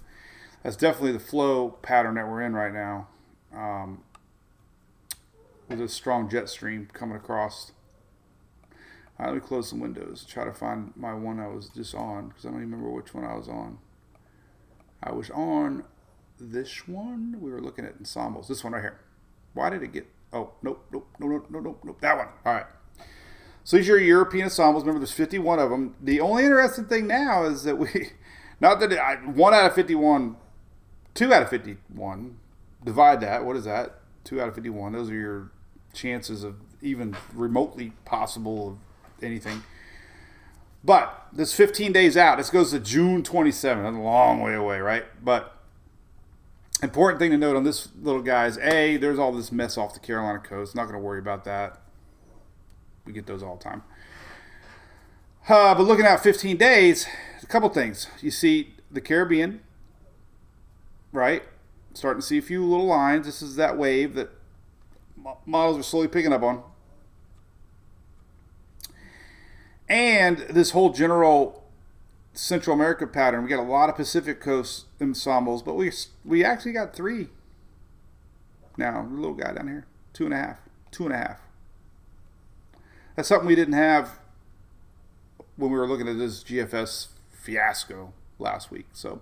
That's definitely the flow pattern that we're in right now. With a strong jet stream coming across. All right, let me close some windows. Try to find my one I was just on, because I don't even remember which one I was on. I was on this one. We were looking at ensembles. This one right here. Why did it get... Oh, nope. That one. All right. So these are European ensembles. Remember, there's 51 of them. The only interesting thing now is that we... Not that 1 out of 51... 2 out of 51. Divide that. What is that? 2 out of 51. Those are your chances of even remotely possible of anything. But this 15 days out. This goes to June 27th. That's a long way away, right? But important thing to note on this little guy is, A, there's all this mess off the Carolina coast. Not going to worry about that. We get those all the time. But looking out 15 days, a couple things. You see the Caribbean, right? Starting to see a few little lines. This is that wave that models are slowly picking up on. And this whole general Central America pattern. We got a lot of Pacific Coast ensembles, but we actually got 3 now. The little guy down here. 2.5. 2.5. That's something we didn't have when we were looking at this GFS fiasco last week. So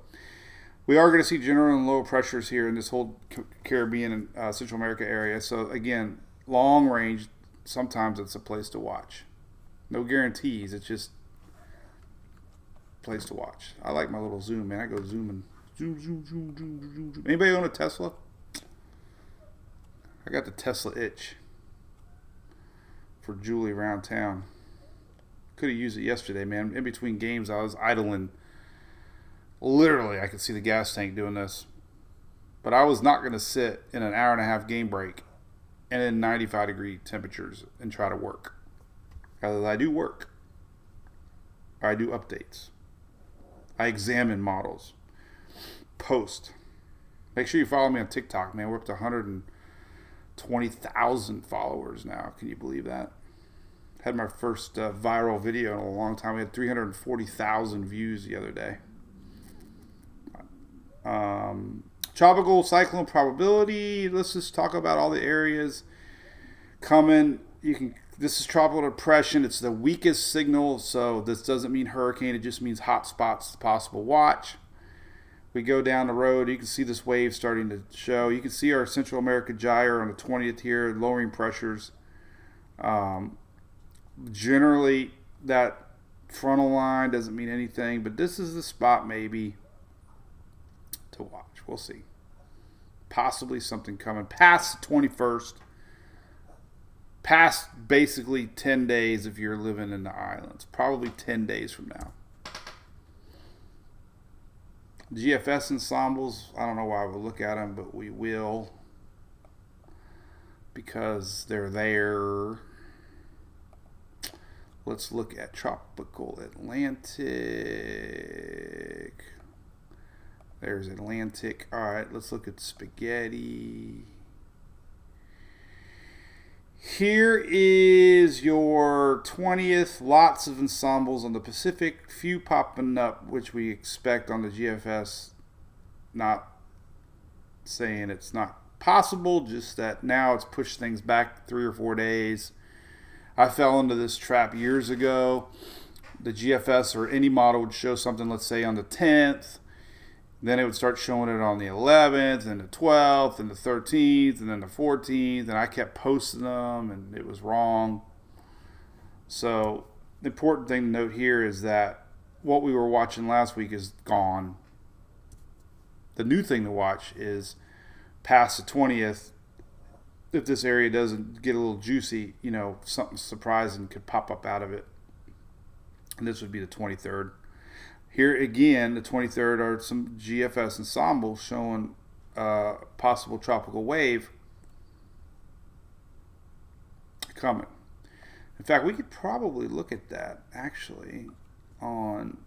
we are going to see general and low pressures here in this whole Caribbean and Central America area. So again, long range, sometimes it's a place to watch. No guarantees. It's just a place to watch. I like my little zoom, man. I go zooming. Zoom. Anybody own a Tesla? I got the Tesla itch for Julie around town. Could have used it yesterday, man. In between games, I was idling. Literally, I could see the gas tank doing this. But I was not going to sit in an hour-and-a-half game break and in 95-degree temperatures and try to work. Because I do work. I do updates. I examine models. Post. Make sure you follow me on TikTok, man. We're up to 120,000 followers now. Can you believe that? Had my first viral video in a long time. We had 340,000 views the other day. Tropical cyclone probability. Let's just talk about all the areas coming. This is tropical depression. It's the weakest signal, so this doesn't mean hurricane. It just means hot spots possible watch. We go down the road. You can see this wave starting to show. You can see our Central America gyre on the 20th here, lowering pressures. Generally, that frontal line doesn't mean anything, but this is the spot maybe to watch. We'll see. Possibly something coming past the 21st. Past basically 10 days if you're living in the islands. Probably 10 days from now. GFS ensembles, I don't know why we'll look at them, but we will. Because they're there. Let's look at tropical Atlantic. There's Atlantic. All right, let's look at spaghetti. Here is your 20th. Lots of ensembles on the Pacific. Few popping up, which we expect on the GFS. Not saying it's not possible, just that now it's pushed things back 3 or 4 days. I fell into this trap years ago. The GFS or any model would show something, let's say, on the 10th. Then it would start showing it on the 11th and the 12th and the 13th and then the 14th. And I kept posting them and it was wrong. So the important thing to note here is that what we were watching last week is gone. The new thing to watch is past the 20th. If this area doesn't get a little juicy, you know, something surprising could pop up out of it. And this would be the 23rd. Here again, the 23rd are some GFS ensembles showing possible tropical wave coming. In fact, we could probably look at that actually on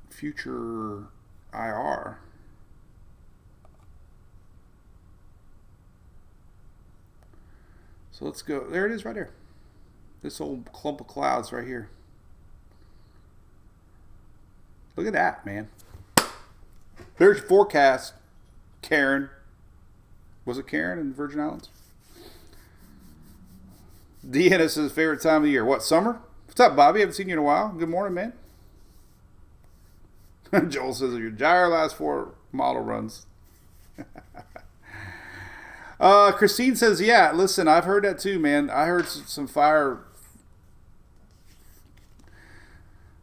future IR. So let's go. There it is right there. This old clump of clouds right here. Look at that, man. There's your forecast. Karen. Was it Karen in the Virgin Islands? Deanna says favorite time of the year. What, summer? What's up, Bobby? Haven't seen you in a while. Good morning, man. Joel says your gyre last 4 model runs. Christine says, yeah, listen, I've heard that too, man. I heard some fire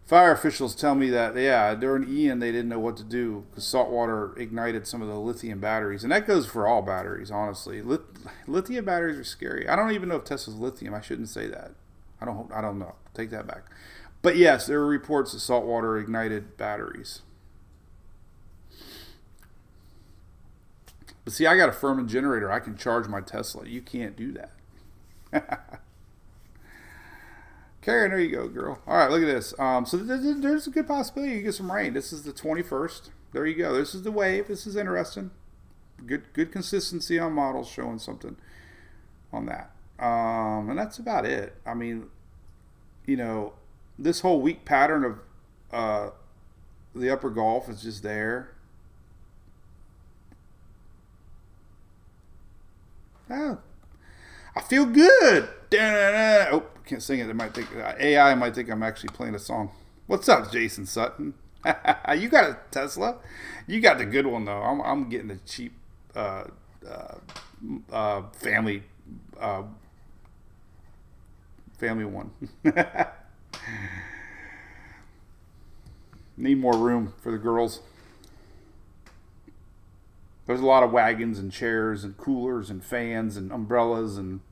officials tell me that, yeah, during Ian they didn't know what to do because saltwater ignited some of the lithium batteries. And that goes for all batteries, honestly. Lithium batteries are scary. I don't even know if Tesla's lithium. I shouldn't say that. I don't know. Take that back. But yes, there were reports that saltwater ignited batteries. But see, I got a Furman generator. I can charge my Tesla. You can't do that. Karen, there you go, girl. All right, look at this. So there's a good possibility you get some rain. This is the 21st. There you go. This is the wave. This is interesting. Good consistency on models showing something on that. And that's about it. I mean, you know, this whole week pattern of the upper Gulf is just there. Oh, I feel good. Da-da-da. Oh, can't sing it. It might think AI might think I'm actually playing a song. What's up, Jason Sutton? You got a Tesla? You got the good one though. I'm getting the cheap family one. Need more room for the girls. There's a lot of wagons and chairs and coolers and fans and umbrellas and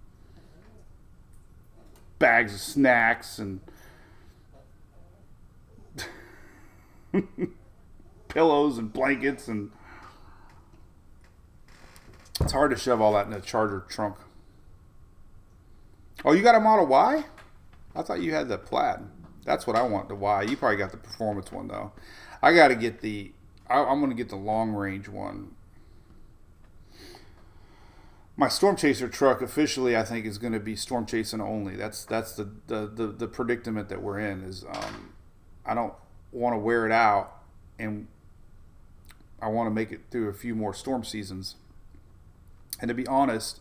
bags of snacks and pillows and blankets, and it's hard to shove all that in a Charger trunk. Oh, you got a Model Y? I thought you had the Plaid. That's what I want, the Y. You probably got the performance one though. I got to get I'm going to get the long range one. My Storm Chaser truck officially, I think, is going to be storm chasing only. That's the predicament that we're in. Is I don't want to wear it out, and I want to make it through a few more storm seasons. And to be honest,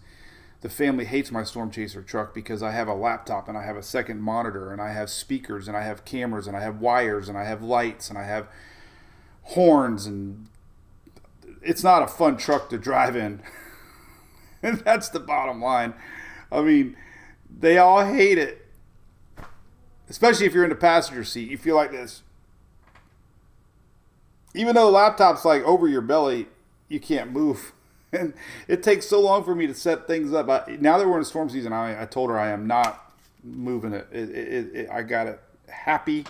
the family hates my Storm Chaser truck because I have a laptop and I have a second monitor and I have speakers and I have cameras and I have wires and I have lights and I have horns, and it's not a fun truck to drive in. And that's the bottom line. I mean, they all hate it. Especially if you're in the passenger seat. You feel like this. Even though the laptop's like over your belly, you can't move. And it takes so long for me to set things up. Now that we're in storm season, I told her I am not moving it. I got it happy.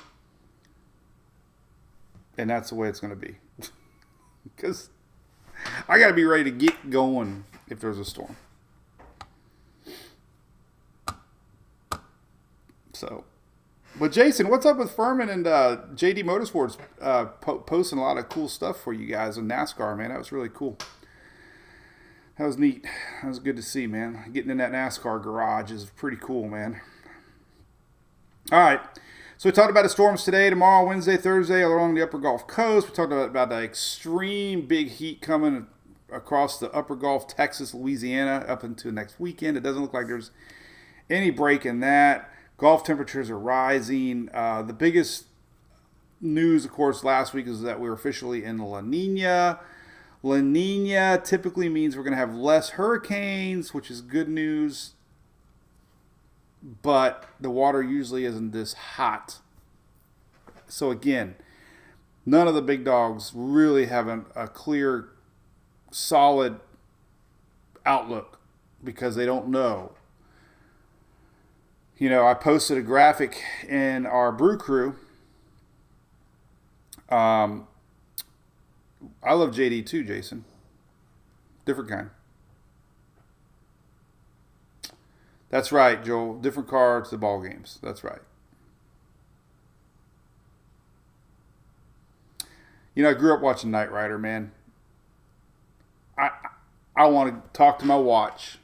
And that's the way it's going to be. Because I got to be ready to get going if there's a storm. So, but Jason, what's up with Furman and JD Motorsports posting a lot of cool stuff for you guys in NASCAR, man? That was really cool. That was neat. That was good to see, man. Getting in that NASCAR garage is pretty cool, man. All right. So we talked about the storms today, tomorrow, Wednesday, Thursday, along the upper Gulf Coast. We talked about the extreme big heat coming across the upper Gulf, Texas, Louisiana, up into next weekend. It doesn't look like there's any break in that. Gulf temperatures are rising. The biggest news, of course, last week is that we're officially in La Nina. La Nina typically means we're going to have less hurricanes, which is good news. But the water usually isn't this hot. So again, none of the big dogs really have a clear, solid outlook because they don't know. You know, I posted a graphic in our Brew crew. I love JD too, Jason. Different kind. That's right, Joel. Different cards, the ball games. That's right. You know, I grew up watching Knight Rider, man. I want to talk to my watch.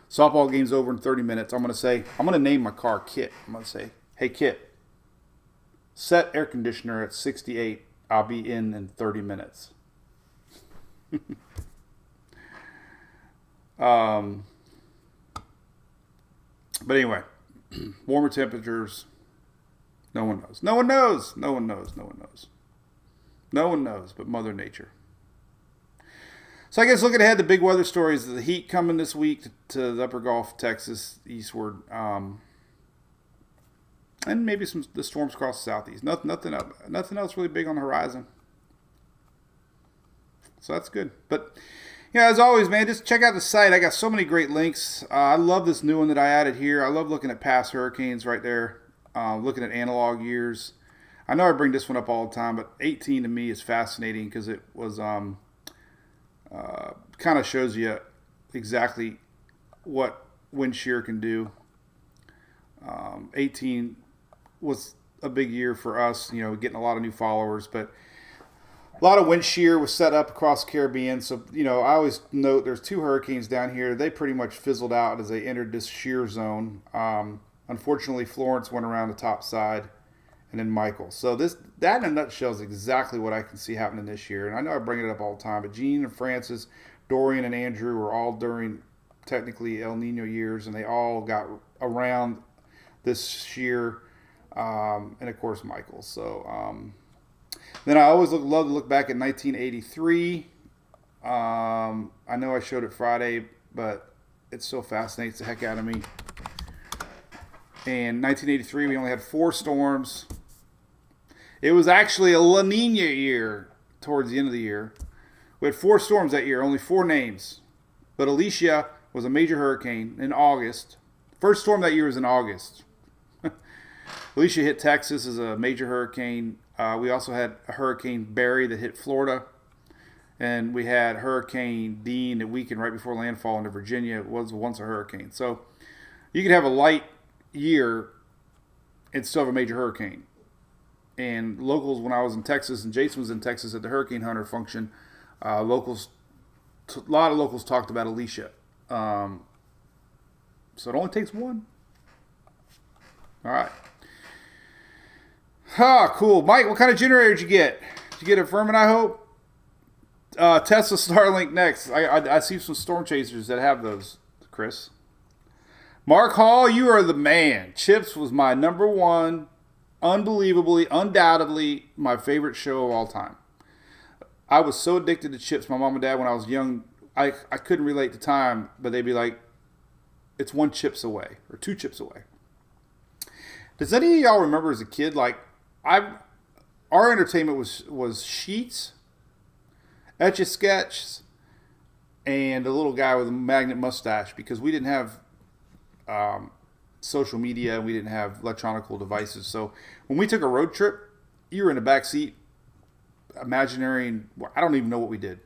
Softball game's over in 30 minutes. I'm going to name my car Kit. I'm going to say, hey, Kit, set air conditioner at 68. I'll be in 30 minutes. But anyway, warmer temperatures. No one knows. No one knows. No one knows. No one knows. No one knows but Mother Nature. So I guess looking ahead, the big weather stories: the heat coming this week to the upper Gulf, Texas, eastward, and maybe the storms across the southeast. Nothing else really big on the horizon. So that's good. But yeah, as always, man, just check out the site. I got so many great links. I love this new one that I added here. I love looking at past hurricanes right there. Looking at analog years. I know I bring this one up all the time, but 18 to me is fascinating because it was kind of shows you exactly what wind shear can do. 18 was a big year for us, getting a lot of new followers, but a lot of wind shear was set up across the Caribbean. So, I always note there's 2 hurricanes down here. They pretty much fizzled out as they entered this shear zone. Unfortunately, Florence went around the top side, and then Michael. So that in a nutshell is exactly what I can see happening this year. And I know I bring it up all the time, but Gene and Francis, Dorian and Andrew were all during technically El Nino years, and they all got around this shear, and of course Michael. So then I always love to look back at 1983. I know I showed it Friday, but it still fascinates the heck out of me. In 1983, we only had 4 storms. It was actually a La Nina year towards the end of the year. We had 4 storms that year, only 4 names. But Alicia was a major hurricane in August. First storm that year was in August. Alicia hit Texas as a major hurricane. We also had a Hurricane Barry that hit Florida. And we had Hurricane Dean that weakened right before landfall into Virginia. It was once a hurricane. So you could have a light year and still have a major hurricane. And locals, when I was in Texas and Jason was in Texas at the Hurricane Hunter function, a lot of locals talked about Alicia. So it only takes one. All right. Cool. Mike, what kind of generator did you get? Did you get a Furman, I hope? Tesla Starlink next. I see some storm chasers that have those, Chris. Mark Hall, you are the man. Chips was my number 1, undoubtedly my favorite show of all time. I was so addicted to Chips. My mom and dad, when I was young, I couldn't relate to time, but they'd be like, it's 1 chips away or 2 chips away. Does any of y'all remember as a kid, our entertainment was sheets, Etch-a-Sketches, and a little guy with a magnet mustache, because we didn't have social media and we didn't have electronical devices. So when we took a road trip, you were in the back seat, imaginary, and I don't even know what we did.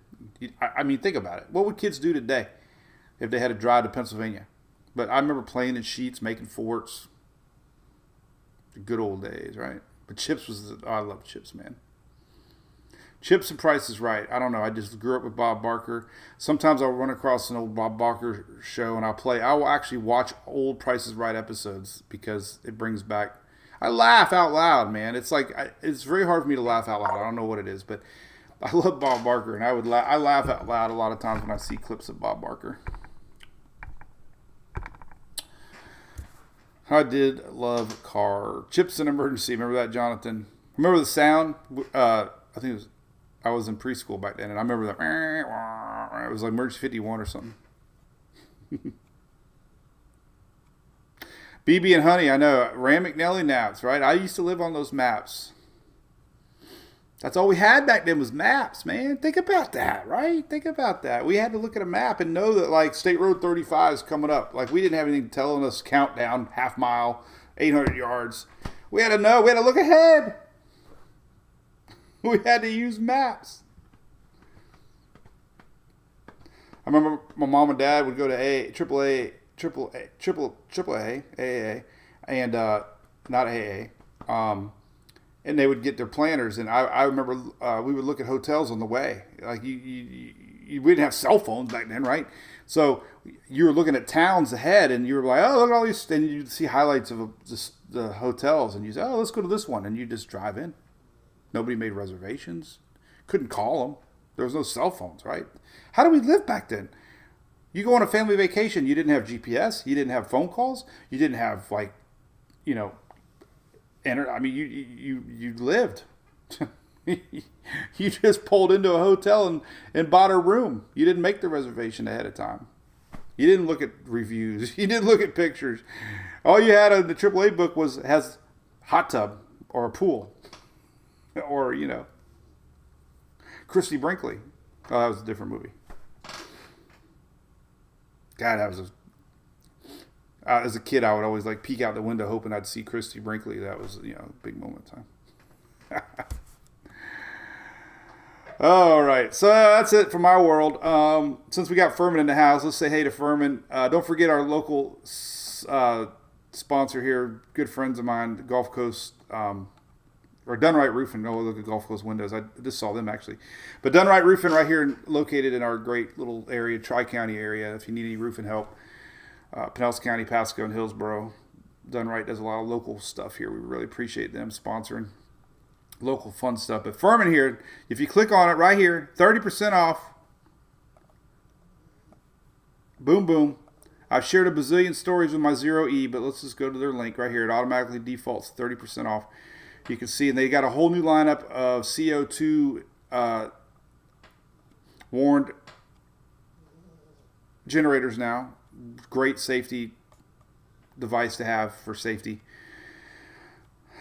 I mean, think about it. What would kids do today if they had to drive to Pennsylvania? But I remember playing in sheets, making forts. The good old days, right? But Chips I love Chips, man. Chips and Price is Right. I don't know. I just grew up with Bob Barker. Sometimes I'll run across an old Bob Barker show and I will actually watch old Price is Right episodes because it brings back. I laugh out loud, man. It's it's very hard for me to laugh out loud. I don't know what it is, but I love Bob Barker, and I laugh out loud a lot of times when I see clips of Bob Barker. I did love car. Chips in Emergency. Remember that, Jonathan? Remember the sound? I think I was in preschool back then, and I remember that. It was like Emergency 51 or something. BB and Honey, I know. Ram McNally maps, right? I used to live on those maps. That's all we had back then was maps, man. Think about that, right? Think about that. We had to look at a map and know that, State Road 35 is coming up. We didn't have anything telling us countdown, half mile, 800 yards. We had to know. We had to look ahead. We had to use maps. I remember my mom and dad would go to AAA, and not AA. And they would get their planners, and I remember we would look at hotels on the way. We didn't have cell phones back then, right? So you were looking at towns ahead, and you were like, oh, look at all these, and you'd see highlights of the hotels, and you say, oh, let's go to this one, and you just drive in. Nobody made reservations. Couldn't call them. There was no cell phones, right? How did we live back then? You go on a family vacation, you didn't have GPS, you didn't have phone calls, you didn't have I mean, you lived. You just pulled into a hotel and bought a room. You didn't make the reservation ahead of time. You didn't look at reviews. You didn't look at pictures. All you had in the AAA book has hot tub or a pool, or Christy Brinkley. Oh, that was a different movie. God, that was as a kid, I would always peek out the window hoping I'd see Christy Brinkley. That was a big moment in time. All right, so that's it from our world. Since we got Furman in the house, let's say hey to Furman. Don't forget our local sponsor here, good friends of mine, Gulf Coast, or Dunright Roofing. Oh, look at Gulf Coast Windows. I just saw them actually. But Dunright Roofing right here, located in our great little area, Tri-County area. If you need any roofing help, Pinellas County, Pasco, and Hillsborough. Dunright does a lot of local stuff here. We really appreciate them sponsoring local fun stuff. But Furman here, if you click on it right here, 30% off. Boom, boom. I've shared a bazillion stories with my 0E, but let's just go to their link right here. It automatically defaults 30% off. You can see, and they got a whole new lineup of CO2 warned generators now. Great safety device to have for safety.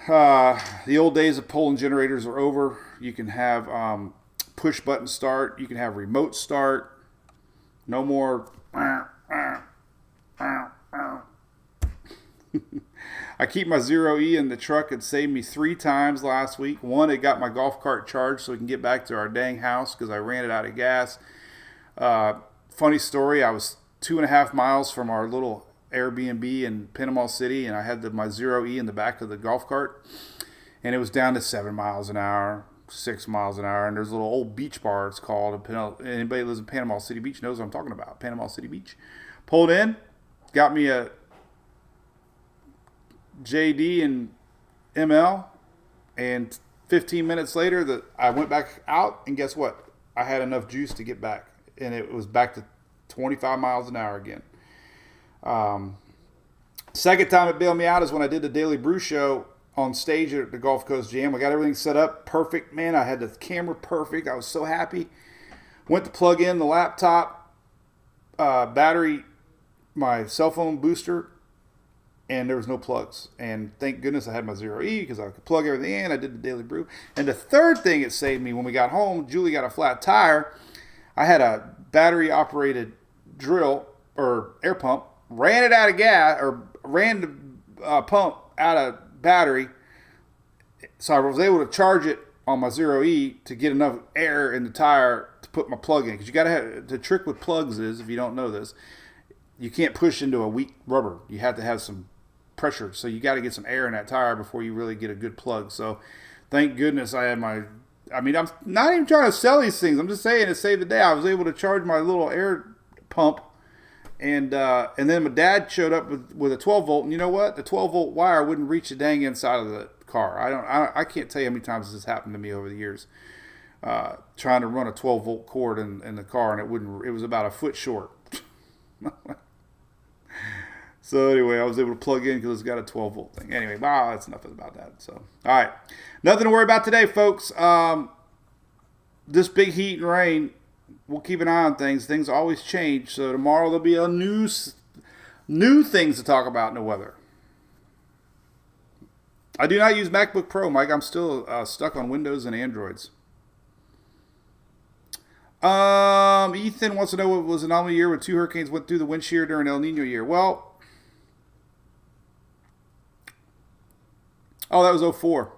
The old days of pulling generators are over. You can have push button start. You can have remote start. No more. I keep my 0E in the truck. It saved me 3 times last week. One, it got my golf cart charged so we can get back to our dang house because I ran it out of gas. Funny story, I was 2.5 miles from our little Airbnb in Panama City, and I had my 0E in the back of the golf cart, and it was down to 7 miles an hour, 6 miles an hour, and there's a little old beach bar, it's called. Anybody who lives in Panama City Beach knows what I'm talking about. Panama City Beach. Pulled in, got me a JD and ML, and 15 minutes later, I went back out, and guess what? I had enough juice to get back, and it was back to 25 miles an hour again. Second time it bailed me out is when I did the Daily Brew show on stage at the Gulf Coast Jam. I got everything set up perfect, man. I had the camera perfect. I was so happy. Went to plug in the laptop, battery, my cell phone booster, and there was no plugs. And thank goodness I had my 0E because I could plug everything in. I did the Daily Brew. And the third thing it saved me, when we got home, Julie got a flat tire. I had a battery operated drill or air pump, ran it out of gas, or ran the pump out of battery. So I was able to charge it on my 0E to get enough air in the tire to put my plug in. Because you got to have, the trick with plugs is, if you don't know this, you can't push into a weak rubber. You have to have some pressure. So you got to get some air in that tire before you really get a good plug. So thank goodness I had my, I'm not even trying to sell these things. I'm just saying it saved the day. I was able to charge my little air pump. And then my dad showed up with a 12 volt, and you know what? The 12 volt wire wouldn't reach the dang inside of the car. I can't tell you how many times this has happened to me over the years. Trying to run a 12 volt cord in the car, and it was about a foot short. So anyway, I was able to plug in because it's got a 12 volt thing. Anyway, wow, that's enough about that. So all right, nothing to worry about today, folks. This big heat and rain. We'll keep an eye on things. Things always change. So tomorrow there'll be a new things to talk about in the weather. I do not use MacBook Pro, Mike. I'm still stuck on Windows and Androids. Ethan wants to know what was an anomaly year when 2 hurricanes went through the wind shear during El Nino year. Well, that was 2004.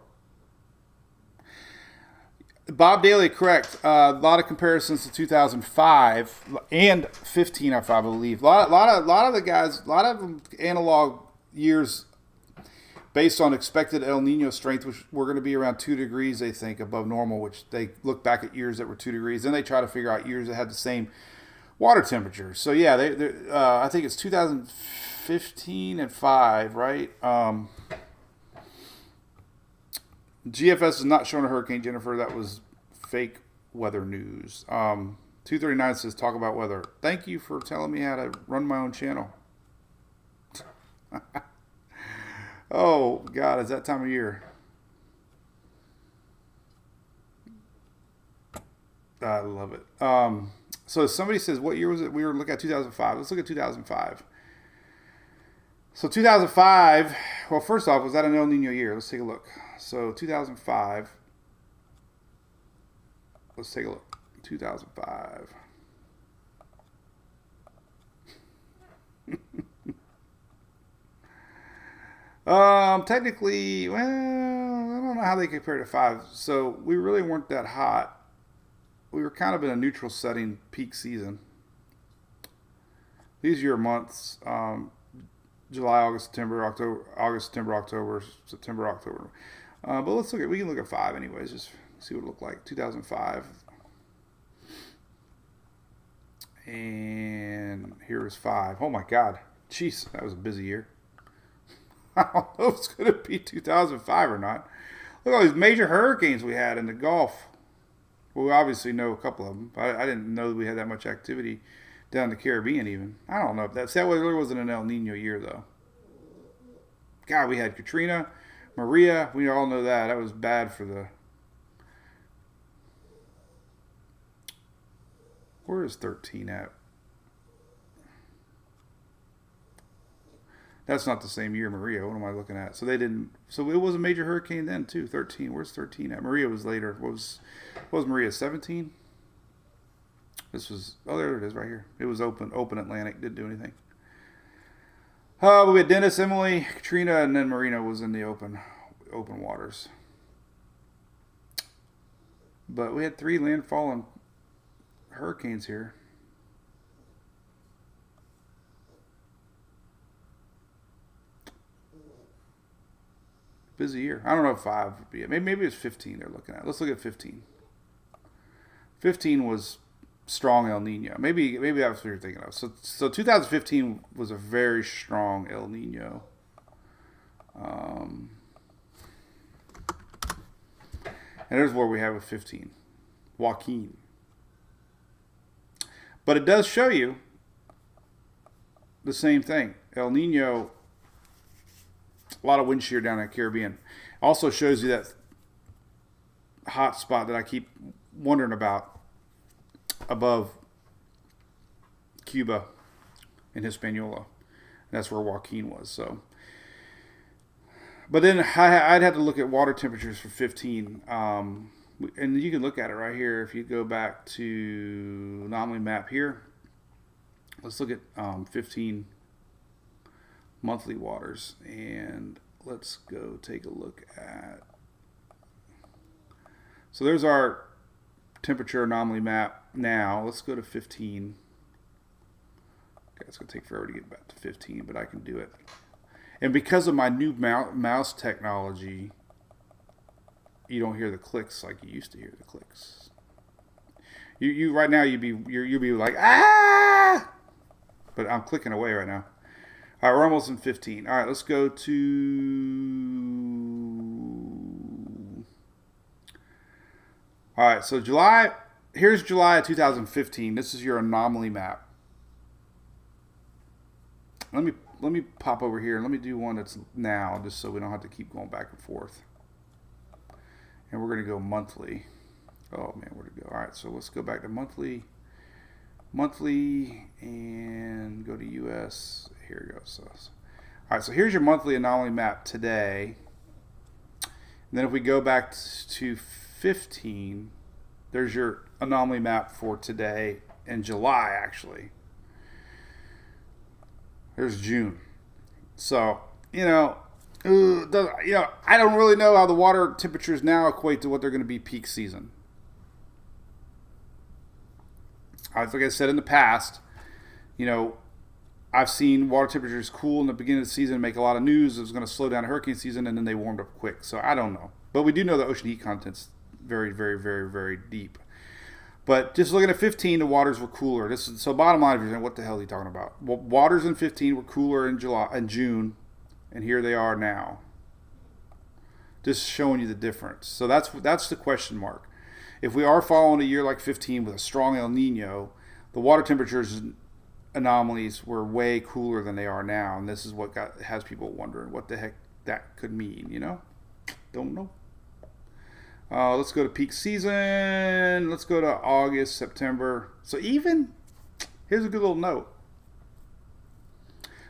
Bob Daly, correct. A lot of comparisons to 2005 and 15, I believe. A lot of the guys, a lot of them analog years based on expected El Nino strength, which were going to be around 2 degrees, they think, above normal, which they look back at years that were 2 degrees. Then they try to figure out years that had the same water temperature. So, yeah, I think it's 2015 and 5, right? GFS is not showing a hurricane, Jennifer. That was fake weather news. 239 says, talk about weather. Thank you for telling me how to run my own channel. Oh, God, it's that time of year. I love it. So somebody says, what year was it? We were looking at 2005. Let's look at 2005. So 2005, well, first off, was that an El Nino year? Let's take a look. So 2005, let's take a look. 2005. Technically, well, I don't know how they compare to 5. So we really weren't that hot. We were kind of in a neutral setting, peak season. These are your months: July, August, September, October, August, September, October, September, October. But let's look at. We can look at 5 anyways. Just see what it looked like. 2005, and here is 5. Oh my God, jeez, that was a busy year. I don't know if it's going to be 2005 or not. Look at all these major hurricanes we had in the Gulf. Well, we obviously know a couple of them. I didn't know that we had that much activity down in the Caribbean even. I don't know if that really wasn't an El Nino year, though. God, we had Katrina, Maria. We all know that. That was bad for the... Where is 13 at? That's not the same year, Maria. What am I looking at? So they didn't. So it was a major hurricane then too. 13. Where's 13 at? Maria was later. What was Maria? 17. This was. Oh, there it is, right here. It was open Atlantic. Didn't do anything. We had Dennis, Emily, Katrina, and then Marina was in the open waters. But we had 3 landfalling hurricanes here. Busy year. I don't know if 5 would be it. Maybe it's 15 they're looking at. Let's look at 15. 15 was strong El Nino. Maybe that's what you're thinking of. So 2015 was a very strong El Nino. And there's where we have with 15. Joaquin. But it does show you the same thing. El Nino, a lot of wind shear down in the Caribbean. Also shows you that hot spot that I keep wondering about above Cuba and Hispaniola. That's where Joaquin was. So, but then I'd have to look at water temperatures for 15. And you can look at it right here. If you go back to anomaly map here, let's look at 15 monthly waters, and let's go take a look at. So there's our temperature anomaly map now. Let's go to 15. Okay, it's going to take forever to get back to 15, but I can do it. And because of my new mouse technology, you don't hear the clicks like you used to hear the clicks. You right now you'd be like, ah, but I'm clicking away right now. All right, we're almost in 15. All right, let's go to. All right, so July. Here's July of 2015. This is your anomaly map. Let me pop over here and let me do one that's now, just so we don't have to keep going back and forth. And we're going to go monthly. Oh man, where'd it go? All right, so let's go back to monthly, and go to US. Here it goes. All right, so here's your monthly anomaly map today. And then if we go back to 15, there's your anomaly map for today in July, actually. There's June. So, I don't really know how the water temperatures now equate to what they're going to be peak season. Like I said in the past, I've seen water temperatures cool in the beginning of the season, make a lot of news. It was going to slow down hurricane season, and then they warmed up quick. So I don't know. But we do know the ocean heat content's very, very, very, very deep. But just looking at 15, the waters were cooler. So bottom line, if you're saying, what the hell are you talking about? Well, waters in 15 were cooler in June, and here they are now. Just showing you the difference. So that's the question mark. if we are following a year like 15 with a strong El Nino, the water temperatures anomalies were way cooler than they are now, and this is what has people wondering what the heck that could mean. Don't know. Let's go to peak season. Let's go to August, September. So here's a good little note.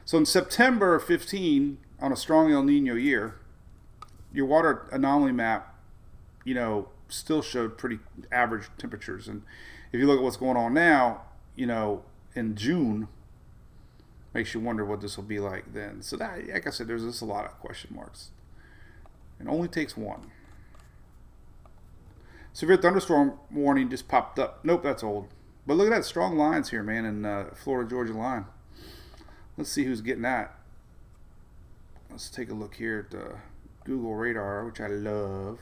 So in September of 15, on a strong El Nino year, your water anomaly map, still showed pretty average temperatures. And if you look at what's going on now, in June, makes you wonder what this will be like then. So that, like I said, there's just a lot of question marks. It only takes one. Severe thunderstorm warning just popped up. Nope, that's old. But look at that, strong lines here, man, in Florida Georgia line. Let's see who's getting that. Let's take a look here at the Google radar, which I love,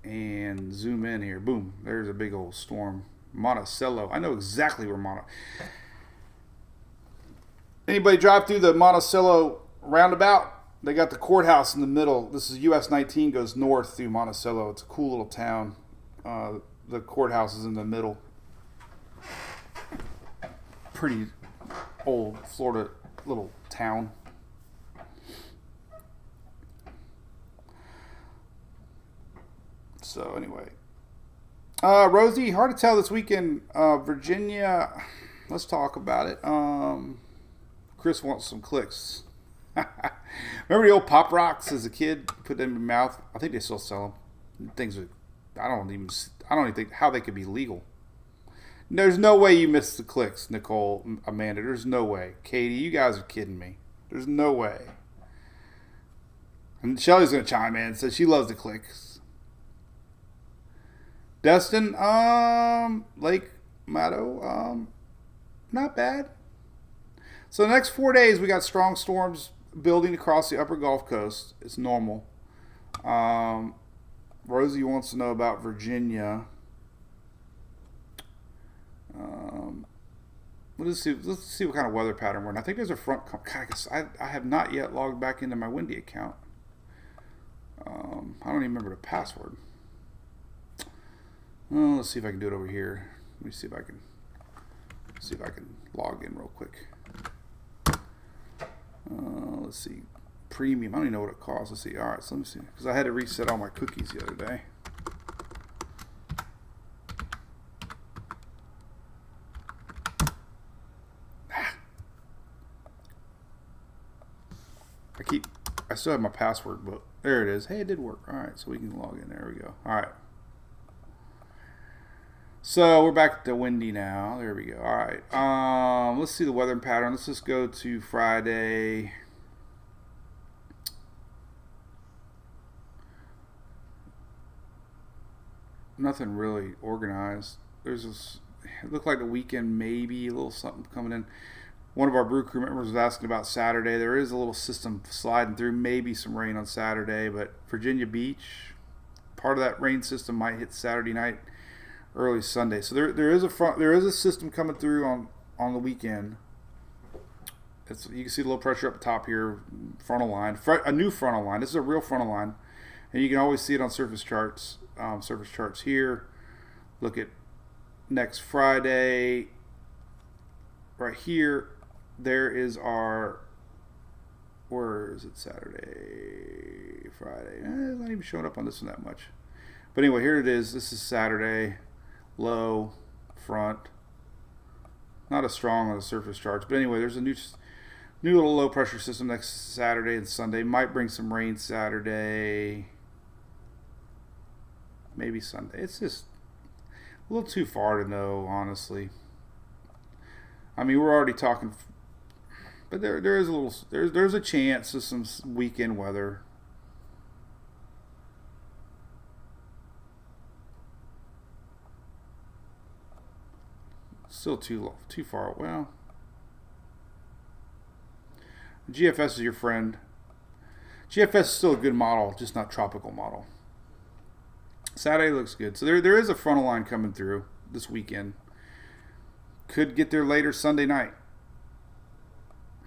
and zoom in here. Boom, there's a big old storm. Monticello. I know exactly where Anybody drive through the Monticello roundabout? They got the courthouse in the middle. This is US 19, goes north through Monticello. It's a cool little town. The courthouse is in the middle. Pretty old Florida little town. So anyway, Rosie, hard to tell this weekend. Virginia, let's talk about it. Chris wants some clicks. Remember the old Pop Rocks as a kid? Put them in your mouth. I think they still sell them. Things are, I don't even think how they could be legal. There's no way you missed the clicks, Nicole, Amanda. There's no way. Katie, you guys are kidding me. There's no way. And Shelly's gonna chime in and say she loves the clicks. Destin, Lake Meadow, not bad. So the next 4 days we got strong storms building across the upper Gulf Coast. It's normal. Rosie wants to know about Virginia. Let's see what kind of weather pattern we're in. I think there's a front. I have not yet logged back into my Windy account. I don't even remember the password. Well, let's see if I can do it over here. Let me see if I can log in real quick. Let's see. Premium. I don't even know what it costs. Let's see. All right, so let me see. Because I had to reset all my cookies the other day. I still have my password, but there it is. Hey, it did work. All right, so we can log in. There we go. All right. So we're back to Windy now. There we go. All right. Let's see the weather pattern. Let's just go to Friday. Nothing really organized. There's this. It looked like the weekend, maybe a little something coming in. One of our Brew crew members was asking about Saturday. There is a little system sliding through, maybe some rain on Saturday, but Virginia Beach, part of that rain system might hit Saturday night, early Sunday. So there is a system coming through on the weekend. You can see the low pressure up top here, frontal line, a new frontal line. This is a real frontal line, and you can always see it on surface charts. Surface charts here. Look at next Friday. Right here. There is our, where is it, Saturday, Friday? It's not even showing up on this one that much. But anyway, here it is. This is Saturday, low, front. Not as strong on the surface charts. But anyway, there's a new little low pressure system next Saturday and Sunday. Might bring some rain Saturday. Maybe Sunday. It's just a little too far to know, honestly. I mean, we're already talking, but there's a chance of some weekend weather. Still too far. Well, GFS is your friend. GFS is still a good model, just not tropical model. Saturday looks good. So there is a frontal line coming through this weekend. Could get there later Sunday night.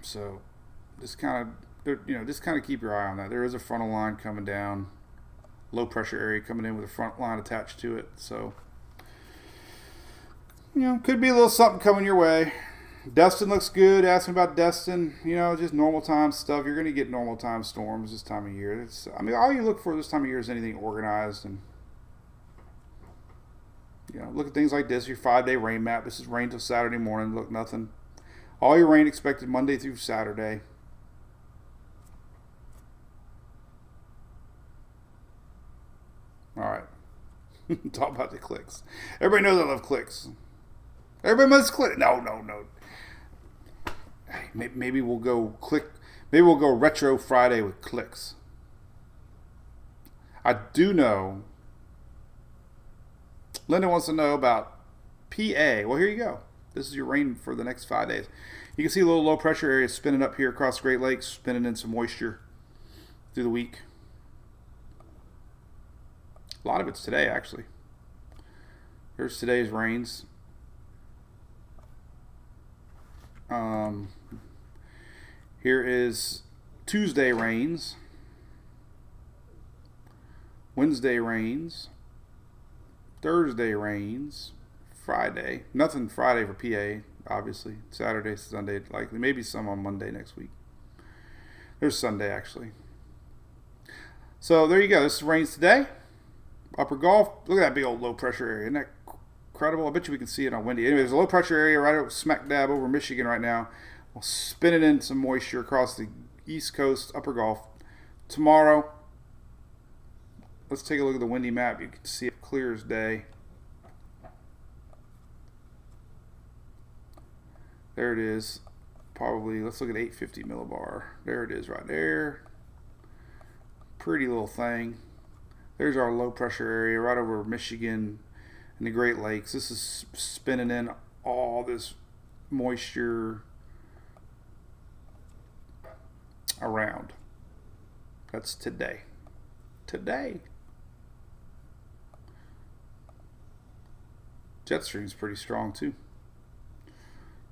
So just kind of keep your eye on that. There is a frontal line coming down. low pressure area coming in with a front line attached to it. So, could be a little something coming your way. Destin looks good. Ask me about Destin. Just normal time stuff. You're going to get normal time storms this time of year. All you look for this time of year is anything organized. And, look at things like this. Your 5-day rain map. This is rain till Saturday morning. Look, nothing. All your rain expected Monday through Saturday. All right. Talk about the clicks. Everybody knows I love clicks. Everybody must click. No. Hey, maybe we'll go click. Maybe we'll go retro Friday with clicks. I do know. Linda wants to know about PA. Well, here you go. This is your rain for the next 5 days. You can see a little low pressure area spinning up here across the Great Lakes, spinning in some moisture through the week. A lot of it's today, actually. Here's today's rains. Here is Tuesday rains. Wednesday rains. Thursday rains. Friday. Nothing Friday for PA, obviously. Saturday, Sunday, likely. Maybe some on Monday next week. There's Sunday, actually. So there you go. This rains today. Upper Gulf. Look at that big old low pressure area. Isn't that incredible? I bet you we can see it on windy. Anyway, there's a low pressure area right over smack dab over Michigan right now. We'll spin it in some moisture across the East Coast, Upper Gulf. Tomorrow, let's take a look at the windy map. You can see it clear as day. There it is. Probably, let's look at 850 millibar. There it is right there. Pretty little thing. There's our low pressure area right over Michigan and the Great Lakes. This is spinning in all this moisture around. That's today. Jet stream's pretty strong too.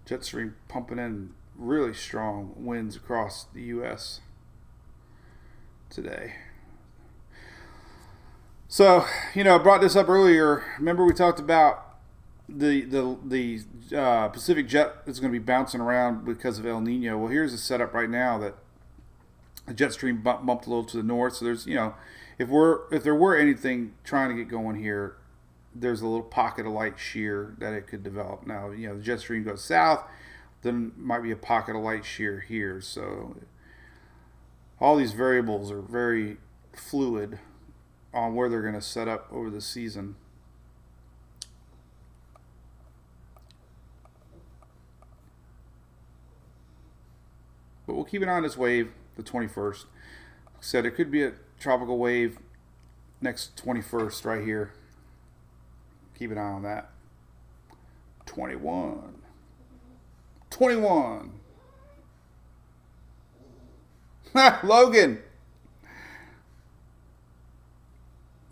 Jet stream pumping in really strong winds across the U.S. today. So, I brought this up earlier. Remember we talked about the Pacific jet is going to be bouncing around because of El Nino. Well, here's a setup right now that the jet stream bumped a little to the north. So there's, if there were anything trying to get going here, there's a little pocket of light shear that it could develop. Now, the jet stream goes south, then might be a pocket of light shear here. So all these variables are very fluid on where they're going to set up over the season. But we'll keep an eye on this wave, the 21st. Like I said, it could be a tropical wave next 21st right here. Keep an eye on that. 21.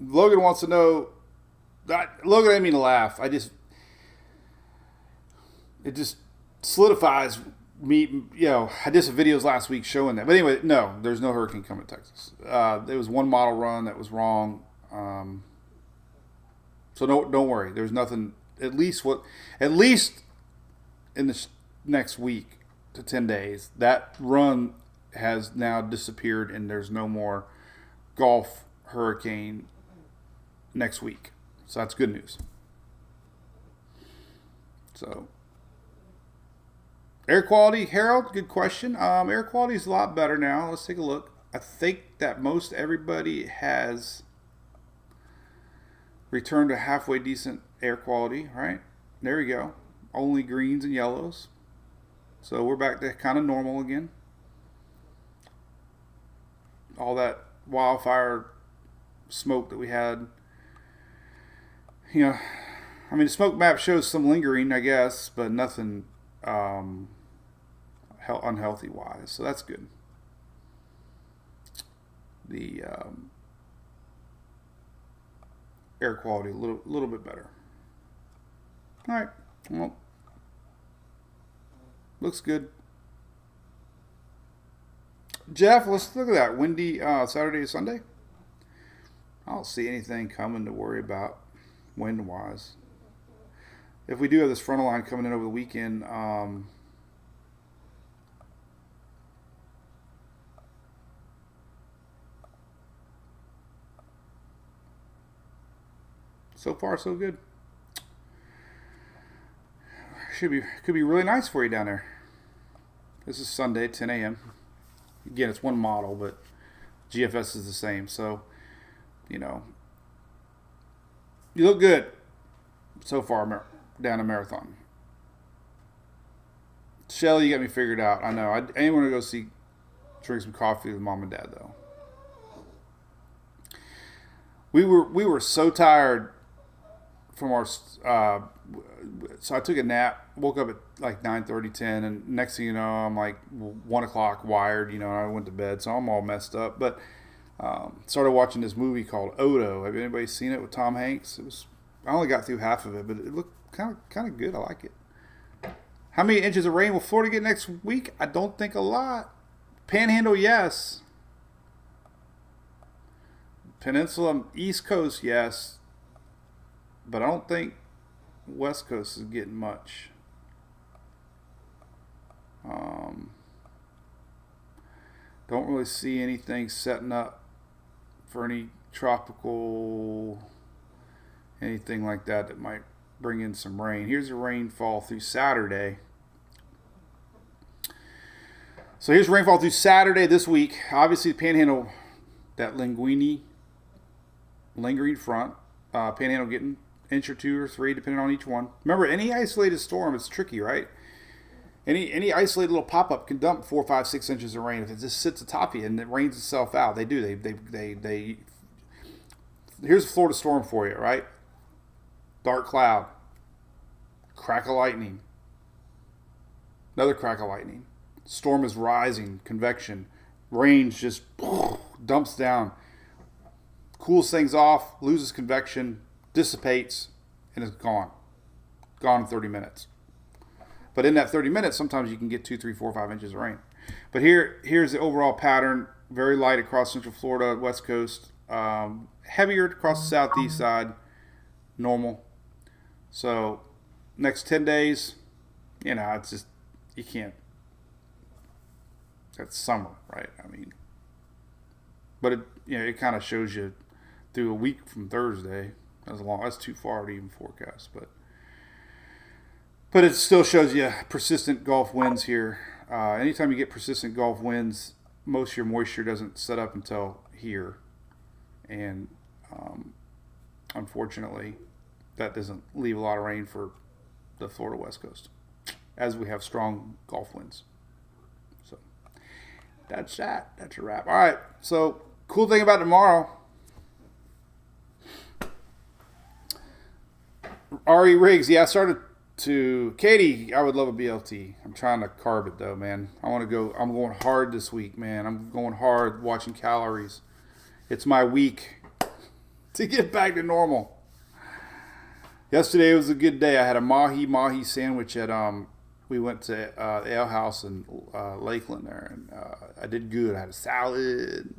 Logan wants to know that. Logan, I didn't mean to laugh. It just solidifies me. I did some videos last week showing that. But anyway, no, there's no hurricane coming to Texas. There was one model run that was wrong. So don't worry. There's nothing. At least in the next week to 10 days, that run has now disappeared, and there's no more Gulf hurricane next week. So that's good news. So air quality, Harold, good question. Air quality is a lot better now. Let's take a look. I think that most everybody has returned to halfway decent air quality, right? There we go. Only greens and yellows. So we're back to kind of normal again. All that wildfire smoke that we had. The smoke map shows some lingering, I guess, but nothing unhealthy wise. So that's good. The air quality a little bit better. All right. Well, looks good. Jeff, let's look at that. Windy Saturday, Sunday. I don't see anything coming to worry about wind-wise. If we do have this frontal line coming in over the weekend, so far so good. Could be really nice for you down there. This is Sunday, 10 a.m. Again, it's one model, but GFS is the same. So, you know, you look good so far down a marathon. Shelly, you got me figured out. I know. I ain't want to go drink some coffee with mom and dad though. We were so tired from our. So I took a nap. Woke up at like 9:30, 10, and next thing you know, I'm like 1 o'clock wired. You know, I went to bed, so I'm all messed up. But started watching this movie called Odo. Have anybody seen it with Tom Hanks? I only got through half of it, but it looked kind of good. I like it. How many inches of rain will Florida get next week? I don't think a lot. Panhandle, yes. Peninsula, East Coast, yes. But I don't think West Coast is getting much. Don't really see anything setting up for any tropical, anything like that might bring in some rain. Here's the rainfall through Saturday. So here's rainfall through Saturday this week. Obviously, the Panhandle, that lingering front, Panhandle getting inch or 2 or 3, depending on each one. Remember, any isolated storm, it's tricky, right? Any isolated little pop-up can dump 4, 5, 6 inches of rain if it just sits atop you and it rains itself out. They do. They. Here's a Florida storm for you, right? Dark cloud, crack of lightning, another crack of lightning. Storm is rising, convection, rain just dumps down, cools things off, loses convection, dissipates, and is gone in 30 minutes. But in that 30 minutes, sometimes you can get 2, 3, 4, 5 inches of rain. But here's the overall pattern. Very light across Central Florida, West Coast. Heavier across the southeast side. Normal. So next 10 days, you know, it's just, you can't. That's summer, right? I mean, but it kind of shows you through a week from Thursday. That's too far to even forecast, but it still shows you persistent Gulf winds here. Anytime you get persistent Gulf winds, most of your moisture doesn't set up until here, and unfortunately, that doesn't leave a lot of rain for the Florida West Coast, as we have strong Gulf winds. So that's that. That's a wrap. All right. So cool thing about tomorrow. RE Riggs, yeah, I started to Katie. I would love a BLT. I'm trying to carb it though, man. I'm going hard this week, man. I'm going hard watching calories. It's my week to get back to normal. Yesterday was a good day. I had a mahi sandwich at we went to the ale house in Lakeland there, and I did good. I had a salad.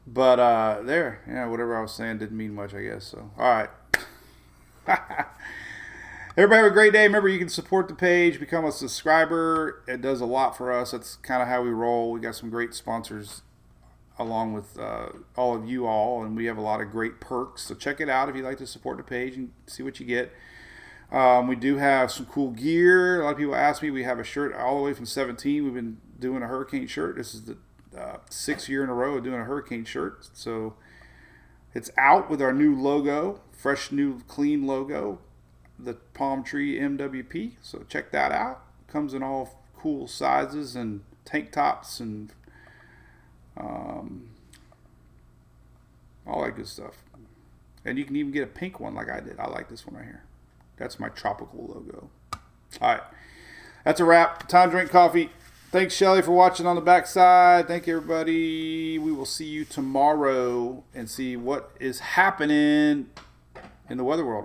But there, whatever I was saying didn't mean much, I guess. So, all right. Everybody have a great day. Remember, you can support the page, become a subscriber. It does a lot for us. That's kind of how we roll. We got some great sponsors along with all of you all, and we have a lot of great perks. So check it out if you'd like to support the page and see what you get. We do have some cool gear. A lot of people ask me. We have a shirt all the way from 17. We've been doing a hurricane shirt. This is the 6th year in a row of doing a hurricane shirt. So it's out with our new logo, fresh, new, clean logo, the Palm Tree MWP. So check that out. Comes in all cool sizes and tank tops and all that good stuff. And you can even get a pink one like I did. I like this one right here. That's my tropical logo. All right. That's a wrap. Time to drink coffee. Thanks, Shelly, for watching on the backside. Thank you, everybody. We will see you tomorrow and see what is happening in the weather world.